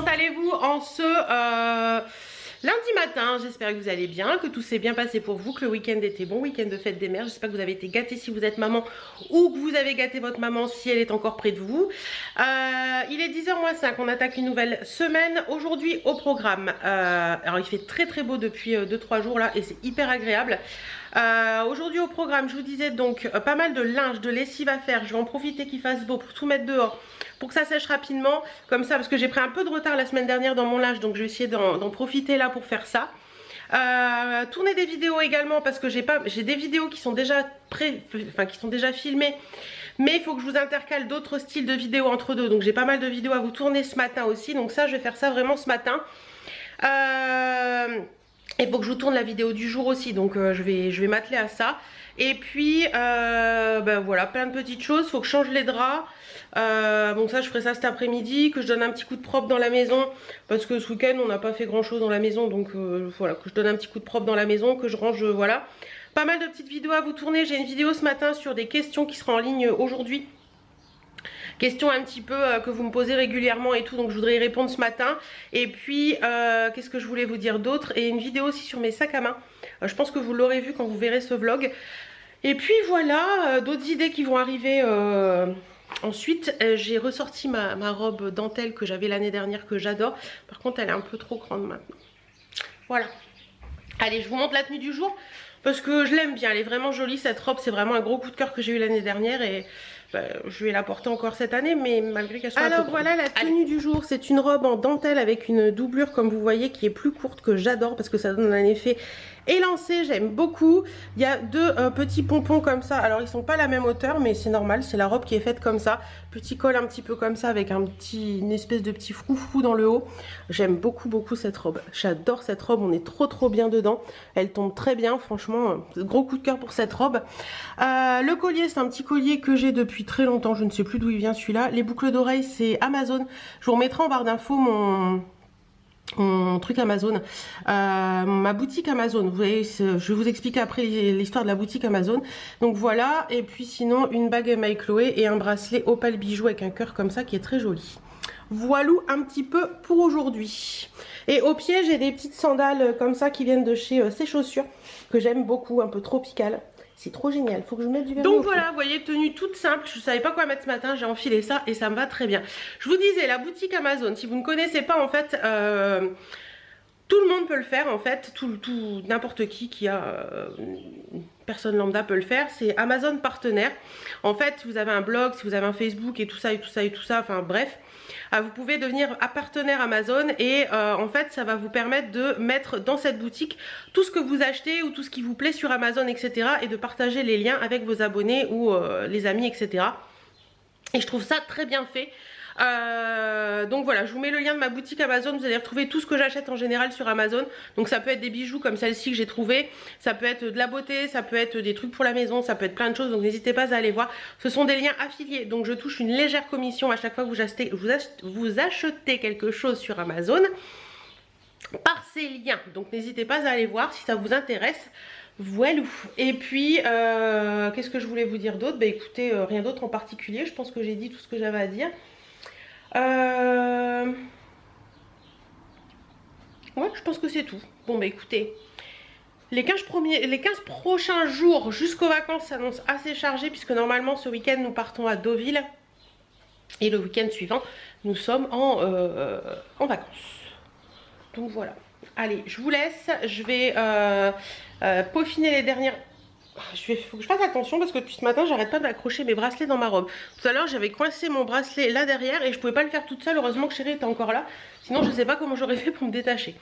comment allez-vous en ce lundi matin? J'espère que vous allez bien, que tout s'est bien passé pour vous, que le week-end était bon, week-end de fête des mères. J'espère que vous avez été gâtés si vous êtes maman ou que vous avez gâté votre maman si elle est encore près de vous. Il est 10h-5, on attaque une nouvelle semaine. Aujourd'hui au programme, alors il fait très beau depuis 2-3 jours là et c'est hyper agréable. Aujourd'hui au programme, je vous disais donc pas mal de linge, de lessive à faire. Je vais en profiter qu'il fasse beau pour tout mettre dehors, pour que ça sèche rapidement, comme ça, parce que j'ai pris un peu de retard la semaine dernière dans mon linge, donc je vais essayer d'en profiter là pour faire ça. Tourner des vidéos également, parce que j'ai des vidéos qui sont déjà qui sont déjà filmées, mais il faut que je vous intercale d'autres styles de vidéos entre deux, donc j'ai pas mal de vidéos à vous tourner ce matin aussi, donc ça je vais faire ça vraiment ce matin. Il faut que je vous tourne la vidéo du jour aussi, donc je vais m'atteler à ça. Et puis ben voilà, plein de petites choses. Il faut que je change les draps. Bon ça je ferai ça cet après-midi, que je donne un petit coup de propre dans la maison, parce que ce week-end on n'a pas fait grand chose dans la maison, donc voilà, que je donne un petit coup de propre dans la maison, que je range, voilà. Pas mal de petites vidéos à vous tourner. J'ai une vidéo ce matin sur des questions qui seront en ligne aujourd'hui. Questions un petit peu que vous me posez régulièrement et tout, donc je voudrais y répondre ce matin. Et puis qu'est-ce que je voulais vous dire d'autre? Et une vidéo aussi sur mes sacs à main. Je pense que vous l'aurez vu quand vous verrez ce vlog. Et puis voilà, d'autres idées qui vont arriver ensuite. J'ai ressorti ma robe dentelle que j'avais l'année dernière, que j'adore. Par contre elle est un peu trop grande maintenant. Voilà. Allez, je vous montre la tenue du jour, parce que je l'aime bien, elle est vraiment jolie cette robe. C'est vraiment un gros coup de cœur que j'ai eu l'année dernière et je vais la porter encore cette année, mais malgré qu'elle soit un peu grande. Alors voilà la tenue du jour, c'est une robe en dentelle avec une doublure comme vous voyez qui est plus courte, que j'adore parce que ça donne un effet élancé, j'aime beaucoup. Il y a deux petits pompons comme ça, alors ils sont pas à la même hauteur mais c'est normal, c'est la robe qui est faite comme ça. Petit col un petit peu comme ça avec une espèce de petit froufrou dans le haut. J'aime beaucoup cette robe, j'adore cette robe, on est trop bien dedans. Elle tombe très bien, franchement, gros coup de cœur pour cette robe. Le collier, c'est un petit collier que j'ai depuis très longtemps, je ne sais plus d'où il vient celui-là. Les boucles d'oreilles, c'est Amazon. Je vous remettrai en barre d'infos mon truc Amazon, ma boutique Amazon. Vous voyez, je vais vous expliquer après l'histoire de la boutique Amazon. Donc voilà, et puis sinon une bague My Chloé et un bracelet opale bijou avec un cœur comme ça qui est très joli. Voilà un petit peu pour aujourd'hui. Et au pied j'ai des petites sandales comme ça qui viennent de chez Ces Chaussures, que j'aime beaucoup, un peu tropicales. C'est trop génial, faut que je mette du vernis. Donc voilà, vous voyez, tenue toute simple. Je savais pas quoi mettre ce matin, j'ai enfilé ça et ça me va très bien. Je vous disais, la boutique Amazon, si vous ne connaissez pas en fait, tout le monde peut le faire en fait, n'importe qui a personne lambda peut le faire. C'est Amazon partenaire. En fait, si vous avez un blog, si vous avez un Facebook et tout ça, enfin bref, vous pouvez devenir partenaire Amazon et en fait ça va vous permettre de mettre dans cette boutique tout ce que vous achetez ou tout ce qui vous plaît sur Amazon, etc. et de partager les liens avec vos abonnés ou les amis, etc. Et je trouve ça très bien fait. Donc voilà, je vous mets le lien de ma boutique Amazon. Vous allez retrouver tout ce que j'achète en général sur Amazon. Donc ça peut être des bijoux comme celle-ci que j'ai trouvé, ça peut être de la beauté, ça peut être des trucs pour la maison, ça peut être plein de choses, donc n'hésitez pas à aller voir. Ce sont des liens affiliés, donc je touche une légère commission à chaque fois que vous achetez quelque chose sur Amazon par ces liens. Donc n'hésitez pas à aller voir si ça vous intéresse. Voilà. Et puis qu'est-ce que je voulais vous dire d'autre? Bah écoutez, rien d'autre en particulier. Je pense que j'ai dit tout ce que j'avais à dire. Ouais, je pense que c'est tout. Bon bah écoutez, les 15 prochains jours jusqu'aux vacances s'annoncent assez chargés, puisque normalement ce week-end nous partons à Deauville et le week-end suivant nous sommes en vacances. Donc voilà. Allez, je vous laisse. Je vais peaufiner les dernières... faut que je fasse attention parce que depuis ce matin j'arrête pas d'accrocher mes bracelets dans ma robe. Tout à l'heure j'avais coincé mon bracelet là derrière et je pouvais pas le faire toute seule. Heureusement que Chérie était encore là, sinon je sais pas comment j'aurais fait pour me détacher.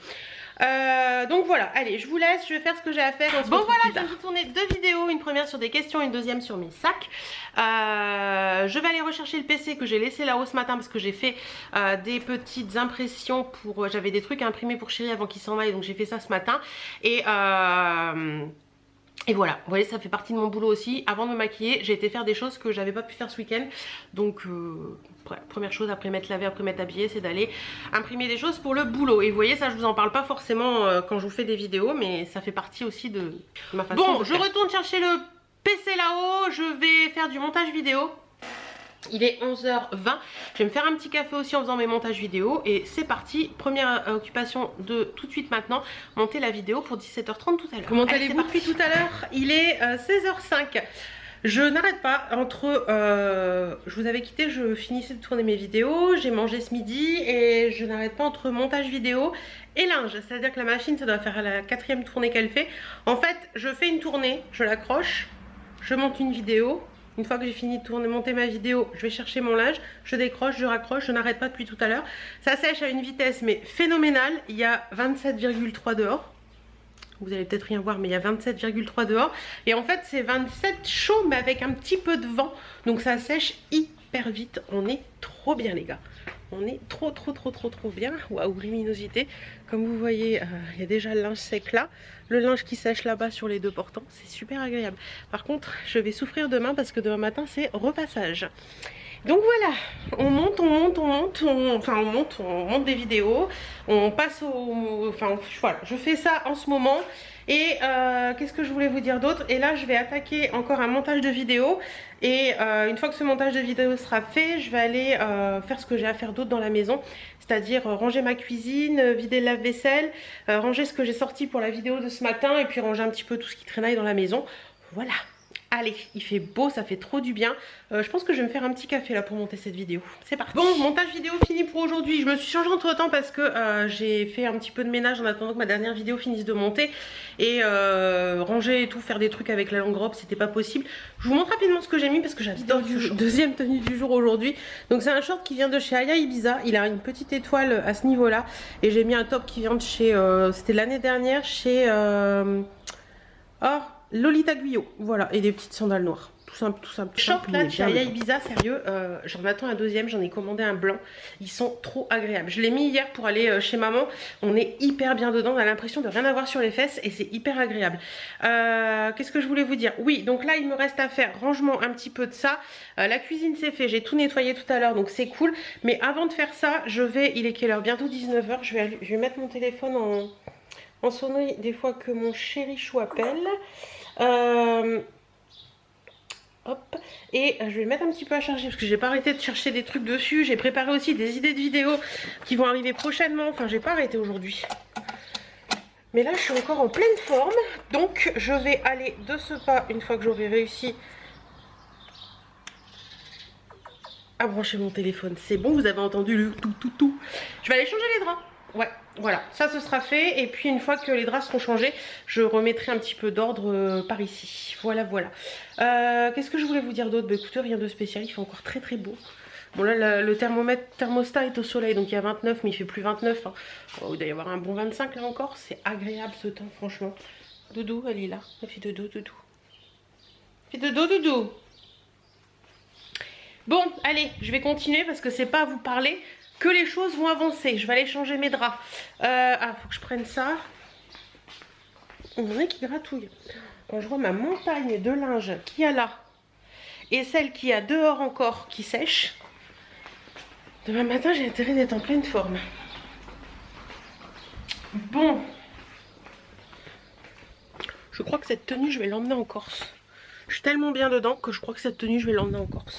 Donc voilà, allez, je vous laisse, je vais faire ce que j'ai à faire. Bon voilà, je vais vous tourner deux vidéos, une première sur des questions, une deuxième sur mes sacs. Je vais aller rechercher le PC que j'ai laissé là-haut ce matin parce que j'ai fait des petites impressions pour... J'avais des trucs à imprimer pour Chérie avant qu'il s'en aille, donc j'ai fait ça ce matin. Et voilà, vous voyez, ça fait partie de mon boulot aussi. Avant de me maquiller, j'ai été faire des choses que j'avais pas pu faire ce week-end. Donc, première chose après m'être lavé, après m'être habillée, c'est d'aller imprimer des choses pour le boulot. Et vous voyez, ça je vous en parle pas forcément quand je vous fais des vidéos, mais ça fait partie aussi de ma façon de faire. Bon, je retourne chercher le PC là-haut, je vais faire du montage vidéo. Il est 11h20, je vais me faire un petit café aussi en faisant mes montages vidéo et c'est parti. Première occupation de tout de suite maintenant, monter la vidéo pour 17h30 tout à l'heure. Comment allez-vous depuis tout à l'heure? Il est 16h05. Je n'arrête pas entre... je vous avais quitté, je finissais de tourner mes vidéos, j'ai mangé ce midi et je n'arrête pas entre montage vidéo et linge. C'est-à-dire que la machine, ça doit faire la 4e tournée qu'elle fait. En fait, je fais une tournée, je l'accroche, je monte une vidéo. Une fois que j'ai fini de monter ma vidéo, je vais chercher mon linge, je décroche, je raccroche, je n'arrête pas depuis tout à l'heure. Ça sèche à une vitesse mais phénoménale, il y a 27,3 dehors. Vous allez peut-être rien voir mais il y a 27,3 dehors. Et en fait c'est 27 chaud mais avec un petit peu de vent. Donc ça sèche hyper vite, on est trop bien les gars. On est trop bien. Waouh, luminosité. Comme vous voyez, il y a déjà le linge sec là. Le linge qui sèche là-bas sur les 2 portants. C'est super agréable. Par contre, je vais souffrir demain parce que demain matin, c'est repassage. Donc voilà, on monte des vidéos. On passe au... Enfin, voilà, je fais ça en ce moment. Et qu'est-ce que je voulais vous dire d'autre? Et là je vais attaquer encore un montage de vidéo. Et une fois que ce montage de vidéo sera fait, je vais aller faire ce que j'ai à faire d'autre dans la maison. C'est-à-dire ranger ma cuisine, vider le lave-vaisselle, ranger ce que j'ai sorti pour la vidéo de ce matin. Et puis ranger un petit peu tout ce qui traînaille dans la maison. Voilà. Allez, il fait beau, ça fait trop du bien. Je pense que je vais me faire un petit café là pour monter cette vidéo. C'est parti. Bon, montage vidéo fini pour aujourd'hui. Je me suis changée entre temps parce que j'ai fait un petit peu de ménage en attendant que ma dernière vidéo finisse de monter. Et ranger et tout, faire des trucs avec la longue robe, c'était pas possible. Je vous montre rapidement ce que j'ai mis parce que j'adore. Deuxième tenue du jour aujourd'hui. Donc c'est un short qui vient de chez Aya Ibiza. Il a une petite étoile à ce niveau là. Et j'ai mis un top qui vient de chez... c'était l'année dernière chez... Lolita Guyot, voilà, et des petites sandales noires. Tout simple. Short là, chez Aya Ibiza, sérieux, j'en attends un deuxième, j'en ai commandé un blanc. Ils sont trop agréables. Je l'ai mis hier pour aller chez maman. On est hyper bien dedans, on a l'impression de rien avoir sur les fesses et c'est hyper agréable. Qu'est-ce que je voulais vous dire? Oui, donc là, il me reste à faire rangement un petit peu de ça. La cuisine c'est fait, j'ai tout nettoyé tout à l'heure, donc c'est cool. Mais avant de faire ça, il est quelle heure? Bientôt 19h, je vais mettre mon téléphone en sonnerie des fois que mon chéri chou appelle. Hop, et je vais le mettre un petit peu à charger parce que j'ai pas arrêté de chercher des trucs dessus. J'ai préparé aussi des idées de vidéos qui vont arriver prochainement. Enfin, j'ai pas arrêté aujourd'hui. Mais là, je suis encore en pleine forme. Donc, je vais aller de ce pas une fois que j'aurai réussi à brancher mon téléphone. C'est bon, vous avez entendu le tout. Je vais aller changer les draps. Ouais, voilà, ça ce sera fait. Et puis une fois que les draps seront changés, je remettrai un petit peu d'ordre par ici. Voilà. Qu'est-ce que je voulais vous dire d'autre? Bah écoutez, rien de spécial, il fait encore très beau. Bon là, le thermostat est au soleil, donc il y a 29, mais il fait plus 29. Hein. Oh, il doit y avoir un bon 25 là encore. C'est agréable ce temps, franchement. Doudou, elle est là. Elle fait dodo. Fait dodo. Bon, allez, je vais continuer parce que c'est pas à vous parler que les choses vont avancer. Je vais aller changer mes draps. Faut que je prenne ça. Il y en a qui gratouillent. Quand je vois ma montagne de linge qu'il y a là et celle qu'il y a dehors encore qui sèche, demain matin j'ai intérêt d'être en pleine forme. Bon. Je crois que cette tenue je vais l'emmener en Corse. Je suis tellement bien dedans que je crois que cette tenue je vais l'emmener en Corse.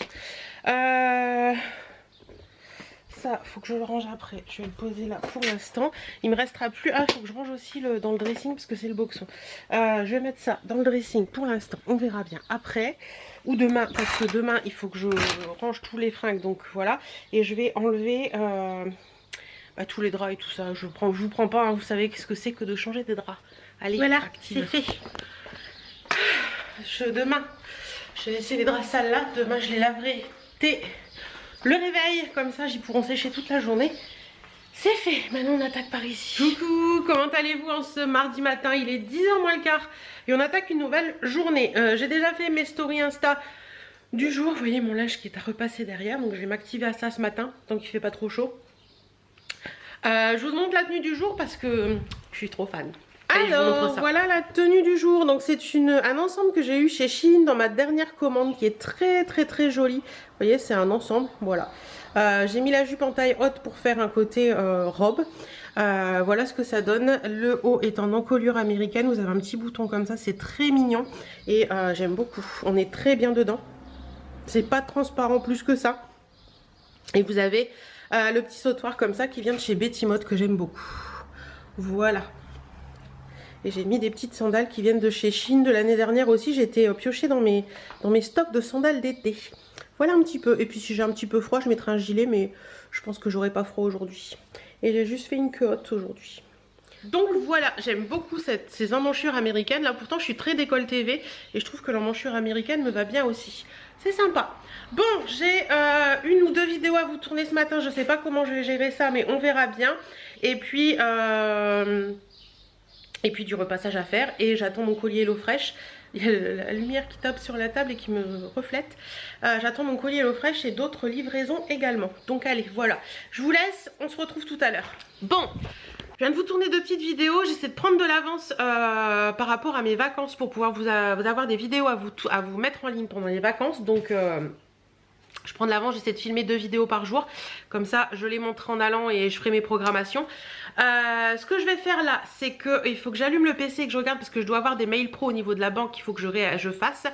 Ça, faut que je le range après. Je vais le poser là pour l'instant. Il me restera plus... Ah, faut que je range aussi dans le dressing parce que c'est le boxon. Je vais mettre ça dans le dressing pour l'instant. On verra bien après. Ou demain, parce que demain, il faut que je range tous les fringues. Donc voilà. Et je vais enlever tous les draps et tout ça. Je vous prends pas, hein, vous savez qu'est-ce que c'est que de changer des draps. Allez, voilà, c'est fait. Demain, je vais laisser les draps sales là. Demain, je les laverai. Le réveil, comme ça j'y pourront sécher toute la journée. C'est fait, maintenant on attaque par ici. Coucou, comment allez-vous en ce mardi matin? Il est 10h moins le quart et on attaque une nouvelle journée. J'ai déjà fait mes stories Insta du jour. Vous voyez mon linge qui est à repasser derrière, donc je vais m'activer à ça ce matin, tant qu'il fait pas trop chaud. Je vous montre la tenue du jour parce que je suis trop fan. Allez, alors voilà la tenue du jour. Donc c'est un ensemble que j'ai eu chez Shein dans ma dernière commande qui est très jolie. Vous voyez, c'est un ensemble, voilà. J'ai mis la jupe en taille haute pour faire un côté robe. Voilà ce que ça donne. Le haut est en encolure américaine. Vous avez un petit bouton comme ça, c'est très mignon et j'aime beaucoup. On est très bien dedans. C'est pas transparent plus que ça. Et vous avez le petit sautoir comme ça qui vient de chez Betty Mode que j'aime beaucoup. Voilà. Et j'ai mis des petites sandales qui viennent de chez Shein de l'année dernière aussi. J'étais piochée dans mes stocks de sandales d'été. Voilà un petit peu. Et puis si j'ai un petit peu froid, je mettrai un gilet, mais je pense que j'aurai pas froid aujourd'hui. Et j'ai juste fait une culotte aujourd'hui. Donc voilà, j'aime beaucoup ces emmanchure américaines. Là pourtant je suis très décolleté V et je trouve que l'emmanchure américaine me va bien aussi. C'est sympa. Bon, j'ai une ou deux vidéos à vous tourner ce matin. Je sais pas comment je vais gérer ça, mais on verra bien. Et puis du repassage à faire. Et j'attends mon colis HelloFresh. Il y a la lumière qui tape sur la table et qui me reflète. J'attends mon colis HelloFresh et d'autres livraisons également. Donc allez, voilà. Je vous laisse, on se retrouve tout à l'heure. Bon, je viens de vous tourner deux petites vidéos. J'essaie de prendre de l'avance par rapport à mes vacances pour pouvoir vous avoir des vidéos à vous mettre en ligne pendant les vacances. Donc je prends de l'avance, j'essaie de filmer 2 vidéos par jour. Comme ça, je les montre en allant et je ferai mes programmations. Ce que je vais faire là, c'est que il faut que j'allume le PC et que je regarde parce que je dois avoir des mails pro au niveau de la banque qu'il faut que je fasse.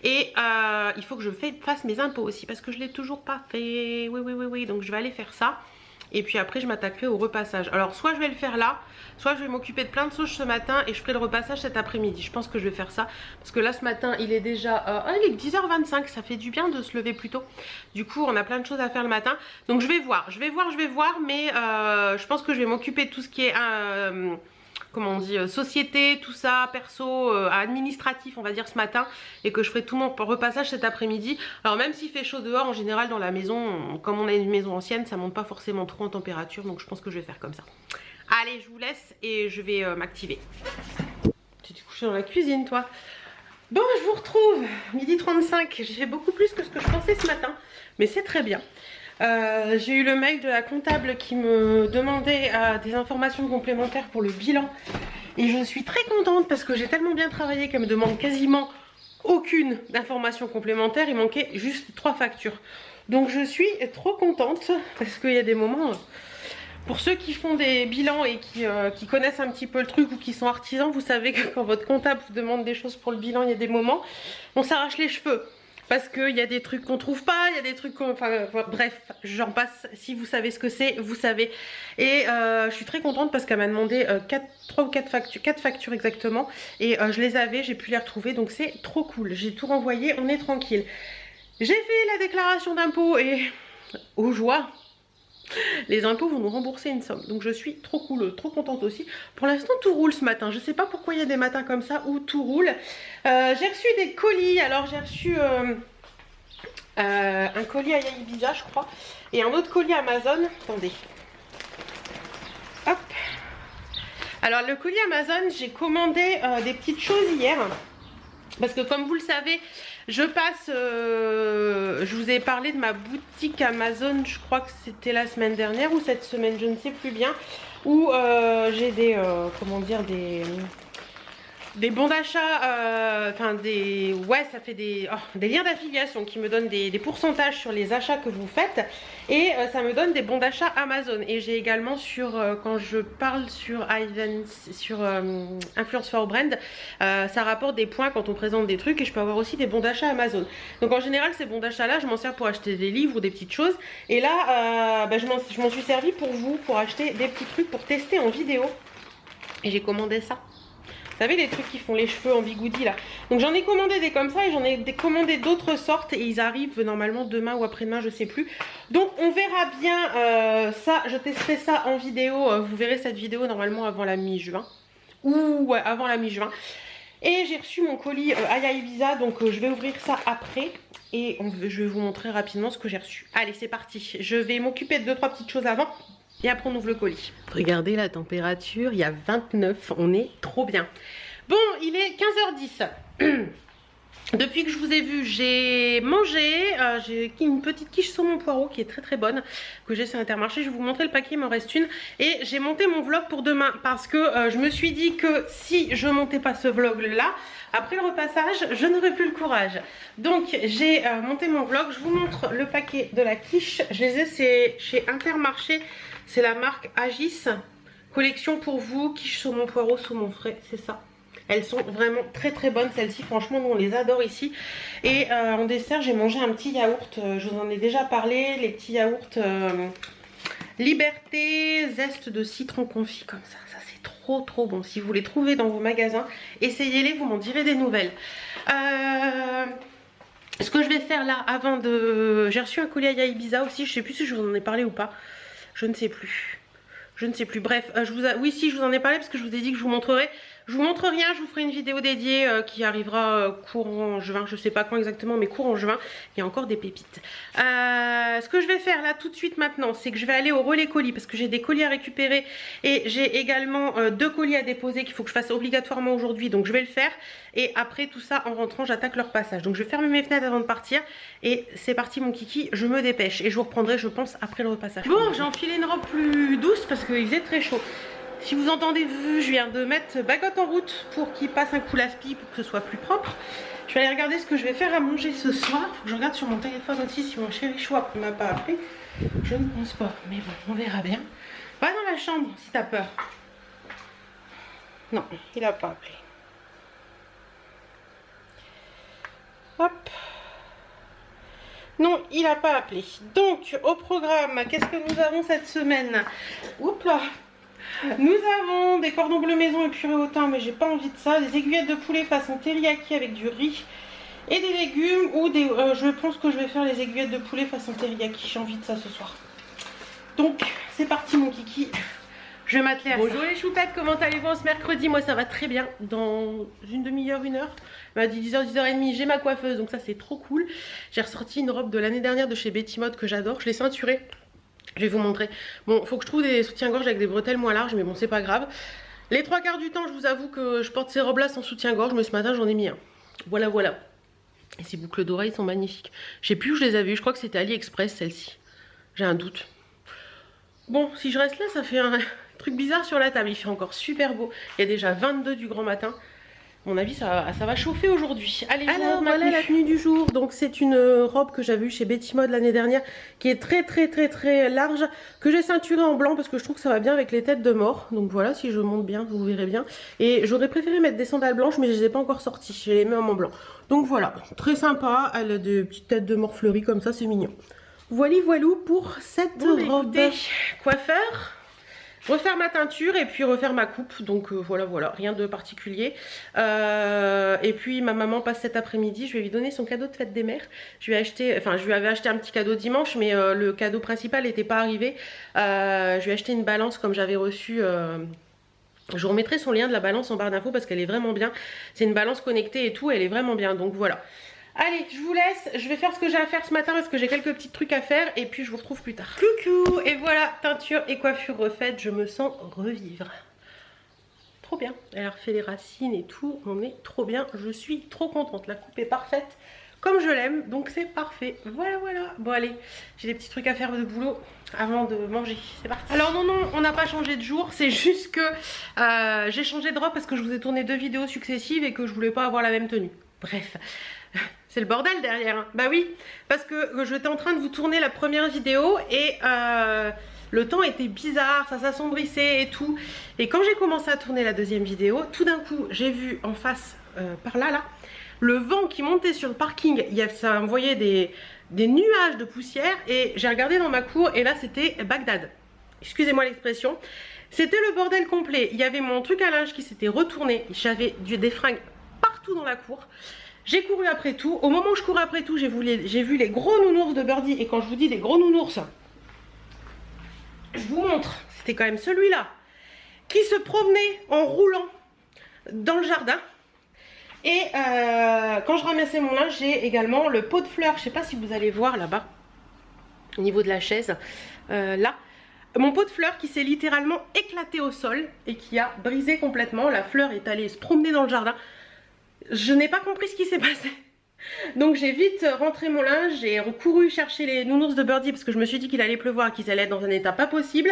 Et il faut que je fasse mes impôts aussi parce que je ne l'ai toujours pas fait. Oui. Donc je vais aller faire ça. Et puis après je m'attaquerai au repassage. Alors soit je vais le faire là, soit je vais m'occuper de plein de choses ce matin et je ferai le repassage cet après-midi. Je pense que je vais faire ça parce que là ce matin il est déjà il est 10h25, ça fait du bien de se lever plus tôt. Du coup on a plein de choses à faire le matin. Donc je vais voir, mais je pense que je vais m'occuper de tout ce qui est comment on dit, société, tout ça, perso, administratif on va dire ce matin, et que je ferai tout mon repassage cet après-midi. Alors même s'il fait chaud dehors, en général dans la maison, comme on a une maison ancienne, ça monte pas forcément trop en température, donc je pense que je vais faire comme ça. Allez, je vous laisse et je vais m'activer. Tu t'es couché dans la cuisine toi? Bon, je vous retrouve, 12h35, j'ai fait beaucoup plus que ce que je pensais ce matin, mais c'est très bien. J'ai eu le mail de la comptable qui me demandait des informations complémentaires pour le bilan et je suis très contente parce que j'ai tellement bien travaillé qu'elle me demande quasiment aucune information complémentaire. Il manquait juste 3 factures, donc je suis trop contente parce qu'il y a des moments, pour ceux qui font des bilans et qui connaissent un petit peu le truc ou qui sont artisans, vous savez que quand votre comptable vous demande des choses pour le bilan, il y a des moments on s'arrache les cheveux. Parce qu'il y a des trucs qu'on trouve pas, il y a des trucs qu'on... Enfin bref, j'en passe. Si vous savez ce que c'est, vous savez. Et je suis très contente parce qu'elle m'a demandé 3 ou 4 factures, 4 factures exactement. Et je les avais, j'ai pu les retrouver. Donc c'est trop cool. J'ai tout renvoyé, on est tranquille. J'ai fait la déclaration d'impôt et... aux joies, les impôts vont nous rembourser une somme. Donc je suis trop cool, trop contente aussi. Pour l'instant tout roule ce matin. Je sais pas pourquoi il y a des matins comme ça où tout roule. J'ai reçu des colis. Alors j'ai reçu un colis à Ibiza je crois. Et un autre colis Amazon. Attendez. Hop. Alors le colis Amazon, j'ai commandé des petites choses hier. Parce que comme vous le savez, je passe, je vous ai parlé de ma boutique Amazon, je crois que c'était la semaine dernière ou cette semaine, je ne sais plus bien, où j'ai des, comment dire, des bons d'achat, enfin ouais ça fait des liens d'affiliation qui me donnent des pourcentages sur les achats que vous faites et ça me donne des bons d'achat Amazon. Et j'ai également sur, quand je parle sur Influence for Brand, ça rapporte des points quand on présente des trucs et je peux avoir aussi des bons d'achat Amazon. Donc en général ces bons d'achat là je m'en sers pour acheter des livres ou des petites choses et là je m'en suis servi pour vous, pour acheter des petits trucs pour tester en vidéo et j'ai commandé ça. Vous savez les trucs qui font les cheveux en bigoudi là. Donc j'en ai commandé des comme ça et j'en ai commandé d'autres sortes et ils arrivent normalement demain ou après-demain, je sais plus. Donc on verra bien ça, je testerai ça en vidéo. Vous verrez cette vidéo normalement avant la mi-juin. Ou ouais, avant la mi-juin. Et j'ai reçu mon colis Aya Ibiza, donc je vais ouvrir ça après. Et je vais vous montrer rapidement ce que j'ai reçu. Allez c'est parti, je vais m'occuper de 2-3 petites choses avant. Et après on ouvre le colis. Regardez la température, il y a 29, on est trop bien. Bon, il est 15h10. Depuis que je vous ai vu, j'ai mangé, j'ai une petite quiche saumon poireau qui est très très bonne, que j'ai sur Intermarché. Je vais vous montrer le paquet, il m'en reste une. Et j'ai monté mon vlog pour demain parce que je me suis dit que si je montais pas ce vlog là, après le repassage, je n'aurais plus le courage. Donc j'ai monté mon vlog, je vous montre le paquet de la quiche. Je les ai, c'est chez Intermarché, c'est la marque Agis. Collection pour vous, quiche saumon poireau, saumon frais, c'est ça. Elles sont vraiment très très bonnes celles-ci, franchement nous on les adore ici. Et en dessert j'ai mangé un petit yaourt, je vous en ai déjà parlé, les petits yaourts Liberté, zeste de citron confit comme ça c'est trop trop bon. Si vous les trouvez dans vos magasins, essayez-les, vous m'en direz des nouvelles. Ce que je vais faire là avant de... J'ai reçu un colis à Ibiza aussi, je sais plus si je vous en ai parlé ou pas. Je ne sais plus. Bref, oui si je vous en ai parlé parce que je vous ai dit que je vous montrerai. Je vous montre rien, je vous ferai une vidéo dédiée qui arrivera courant juin, je sais pas quand exactement mais courant juin. Il y a encore des pépites. Ce que je vais faire là tout de suite maintenant, c'est que je vais aller au relais colis parce que j'ai des colis à récupérer et j'ai également 2 colis à déposer qu'il faut que je fasse obligatoirement aujourd'hui, donc je vais le faire. Et après tout ça en rentrant j'attaque leur passage. Donc je vais fermer mes fenêtres avant de partir et c'est parti mon kiki, je me dépêche et je vous reprendrai je pense après le repassage. Bon, j'ai enfilé une robe plus douce parce qu'il faisait très chaud. Si vous entendez, je viens de mettre Bagotte en route pour qu'il passe un coup l'aspi pour que ce soit plus propre. Je vais aller regarder ce que je vais faire à manger ce soir. Faut que je regarde sur mon téléphone aussi si mon chéri Chouap ne m'a pas appelé. Je ne pense pas, mais bon, on verra bien. Va dans la chambre si t'as peur. Non, il n'a pas appelé. Hop. Non, il n'a pas appelé. Donc, au programme, qu'est-ce que nous avons cette semaine? Oups là. Nous avons des cordons bleus maison épurés au thym, mais j'ai pas envie de ça. Des aiguillettes de poulet façon teriyaki avec du riz et des légumes ou des... je pense que je vais faire les aiguillettes de poulet façon teriyaki. J'ai envie de ça ce soir. Donc, c'est parti mon kiki. Je vais m'atteler à ça. Bonjour les choupettes, comment allez-vous ce mercredi? Moi ça va très bien. Dans une demi-heure, une heure, il m'a dit 10h, 10h30, j'ai ma coiffeuse, donc ça c'est trop cool. J'ai ressorti une robe de l'année dernière de chez Betty Mode que j'adore, je l'ai ceinturée. Je vais vous montrer. Bon, faut que je trouve des soutiens-gorge avec des bretelles moins larges, mais bon, c'est pas grave. Les 3/4 du temps, je vous avoue que je porte ces robes-là sans soutien-gorge, mais ce matin, j'en ai mis un. Voilà, voilà. Et ces boucles d'oreilles sont magnifiques. Je sais plus où je les avais vues, je crois que c'était AliExpress, celle-ci. J'ai un doute. Bon, si je reste là, ça fait un truc bizarre sur la table. Il fait encore super beau. Il y a déjà 22 du grand matin. À mon avis ça va chauffer aujourd'hui. Allez, alors voilà la tenue du jour. Donc c'est une robe que j'avais eue chez Betty Mode l'année dernière, qui est très large, que j'ai ceinturée en blanc parce que je trouve que ça va bien avec les têtes de mort. Donc voilà, si je monte bien vous verrez bien. Et j'aurais préféré mettre des sandales blanches mais je les ai pas encore sorties, je les mets en blanc. Donc voilà, très sympa, elle a des petites têtes de mort fleuries comme ça, c'est mignon. Voilà voilou pour cette robe. Écoutez, coiffeur, refaire ma teinture et puis refaire ma coupe, donc voilà, rien de particulier. Et puis ma maman passe cet après-midi, je vais lui donner son cadeau de fête des mères. Je lui ai acheté, enfin je lui avais acheté un petit cadeau dimanche, mais le cadeau principal n'était pas arrivé. Je lui ai acheté une balance comme j'avais reçu. Je vous remettrai son lien de la balance en barre d'infos parce qu'elle est vraiment bien. C'est une balance connectée et tout, elle est vraiment bien, donc voilà. Allez, je vous laisse, je vais faire ce que j'ai à faire ce matin parce que j'ai quelques petits trucs à faire et puis je vous retrouve plus tard. Coucou, et voilà, teinture et coiffure refaite, je me sens revivre. Trop bien, elle a refait les racines et tout, on est trop bien, je suis trop contente, la coupe est parfaite comme je l'aime, donc c'est parfait. Voilà. Bon allez, j'ai des petits trucs à faire de boulot avant de manger, c'est parti. Alors non, on n'a pas changé de jour, c'est juste que j'ai changé de robe parce que je vous ai tourné 2 vidéos successives et que je voulais pas avoir la même tenue. Bref. C'est le bordel derrière, hein. Bah oui, parce que j'étais en train de vous tourner la première vidéo et le temps était bizarre, ça s'assombrissait et tout. Et quand j'ai commencé à tourner la deuxième vidéo, tout d'un coup j'ai vu en face, par là, le vent qui montait sur le parking, ça envoyait des nuages de poussière et j'ai regardé dans ma cour et là c'était Bagdad. Excusez-moi l'expression, c'était le bordel complet. Il y avait mon truc à linge qui s'était retourné, j'avais des fringues partout dans la cour. J'ai couru après tout. Au moment où je courais après tout, j'ai vu les gros nounours de Birdie. Et quand je vous dis des gros nounours, je vous montre. C'était quand même celui-là qui se promenait en roulant dans le jardin. Et quand je ramassais mon linge, j'ai également le pot de fleurs. Je ne sais pas si vous allez voir là-bas, au niveau de la chaise. Là. Mon pot de fleurs qui s'est littéralement éclaté au sol et qui a brisé complètement. La fleur est allée se promener dans le jardin. Je n'ai pas compris ce qui s'est passé. Donc j'ai vite rentré mon linge, j'ai couru chercher les nounours de Birdie parce que je me suis dit qu'il allait pleuvoir, qu'ils allaient être dans un état pas possible.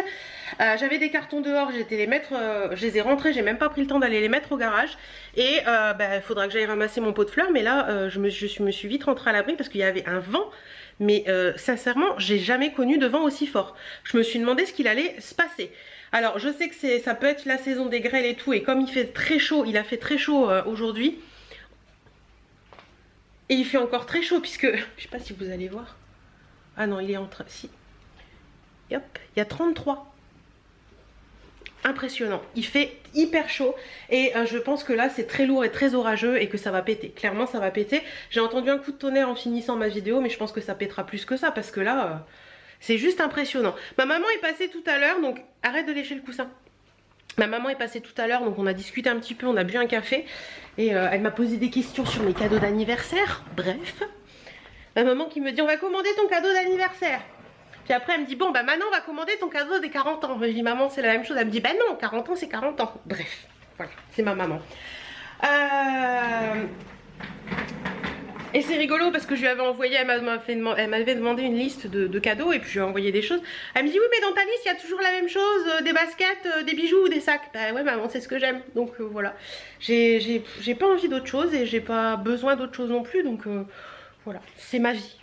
J'avais des cartons dehors, j'étais les mettre, je les ai rentrés, j'ai même pas pris le temps d'aller les mettre au garage. Et il faudra que j'aille ramasser mon pot de fleurs, mais là je me suis vite rentrée à l'abri parce qu'il y avait un vent. Mais sincèrement, j'ai jamais connu de vent aussi fort. Je me suis demandé ce qu'il allait se passer. Alors je sais que ça peut être la saison des grêles et tout, et comme il fait très chaud, il a fait très chaud aujourd'hui. Et il fait encore très chaud puisque, je sais pas si vous allez voir. Ah non, il est en train, si. Et hop, il y a 33. Impressionnant, il fait hyper chaud et je pense que là c'est très lourd et très orageux et que ça va péter. Clairement ça va péter. J'ai entendu un coup de tonnerre en finissant ma vidéo, mais je pense que ça pètera plus que ça parce que là c'est juste impressionnant. Ma maman est passée tout à l'heure, donc arrête de lécher le coussin. Ma maman est passée tout à l'heure, donc on a discuté un petit peu, on a bu un café et elle m'a posé des questions sur mes cadeaux d'anniversaire. Bref, ma maman qui me dit on va commander ton cadeau d'anniversaire. Puis après elle me dit bon bah maintenant on va commander ton cadeau des 40 ans. Je dis maman c'est la même chose, elle me dit bah non 40 ans c'est 40 ans. Bref, voilà, c'est ma maman. Et c'est rigolo parce que je lui avais envoyé, elle m'avait demandé une liste de cadeaux et puis je lui ai envoyé des choses. Elle me dit oui mais dans ta liste il y a toujours la même chose, des baskets, des bijoux ou des sacs. Bah ouais maman c'est ce que j'aime, donc voilà. J'ai pas envie d'autre chose et j'ai pas besoin d'autre chose non plus, donc voilà, c'est ma vie,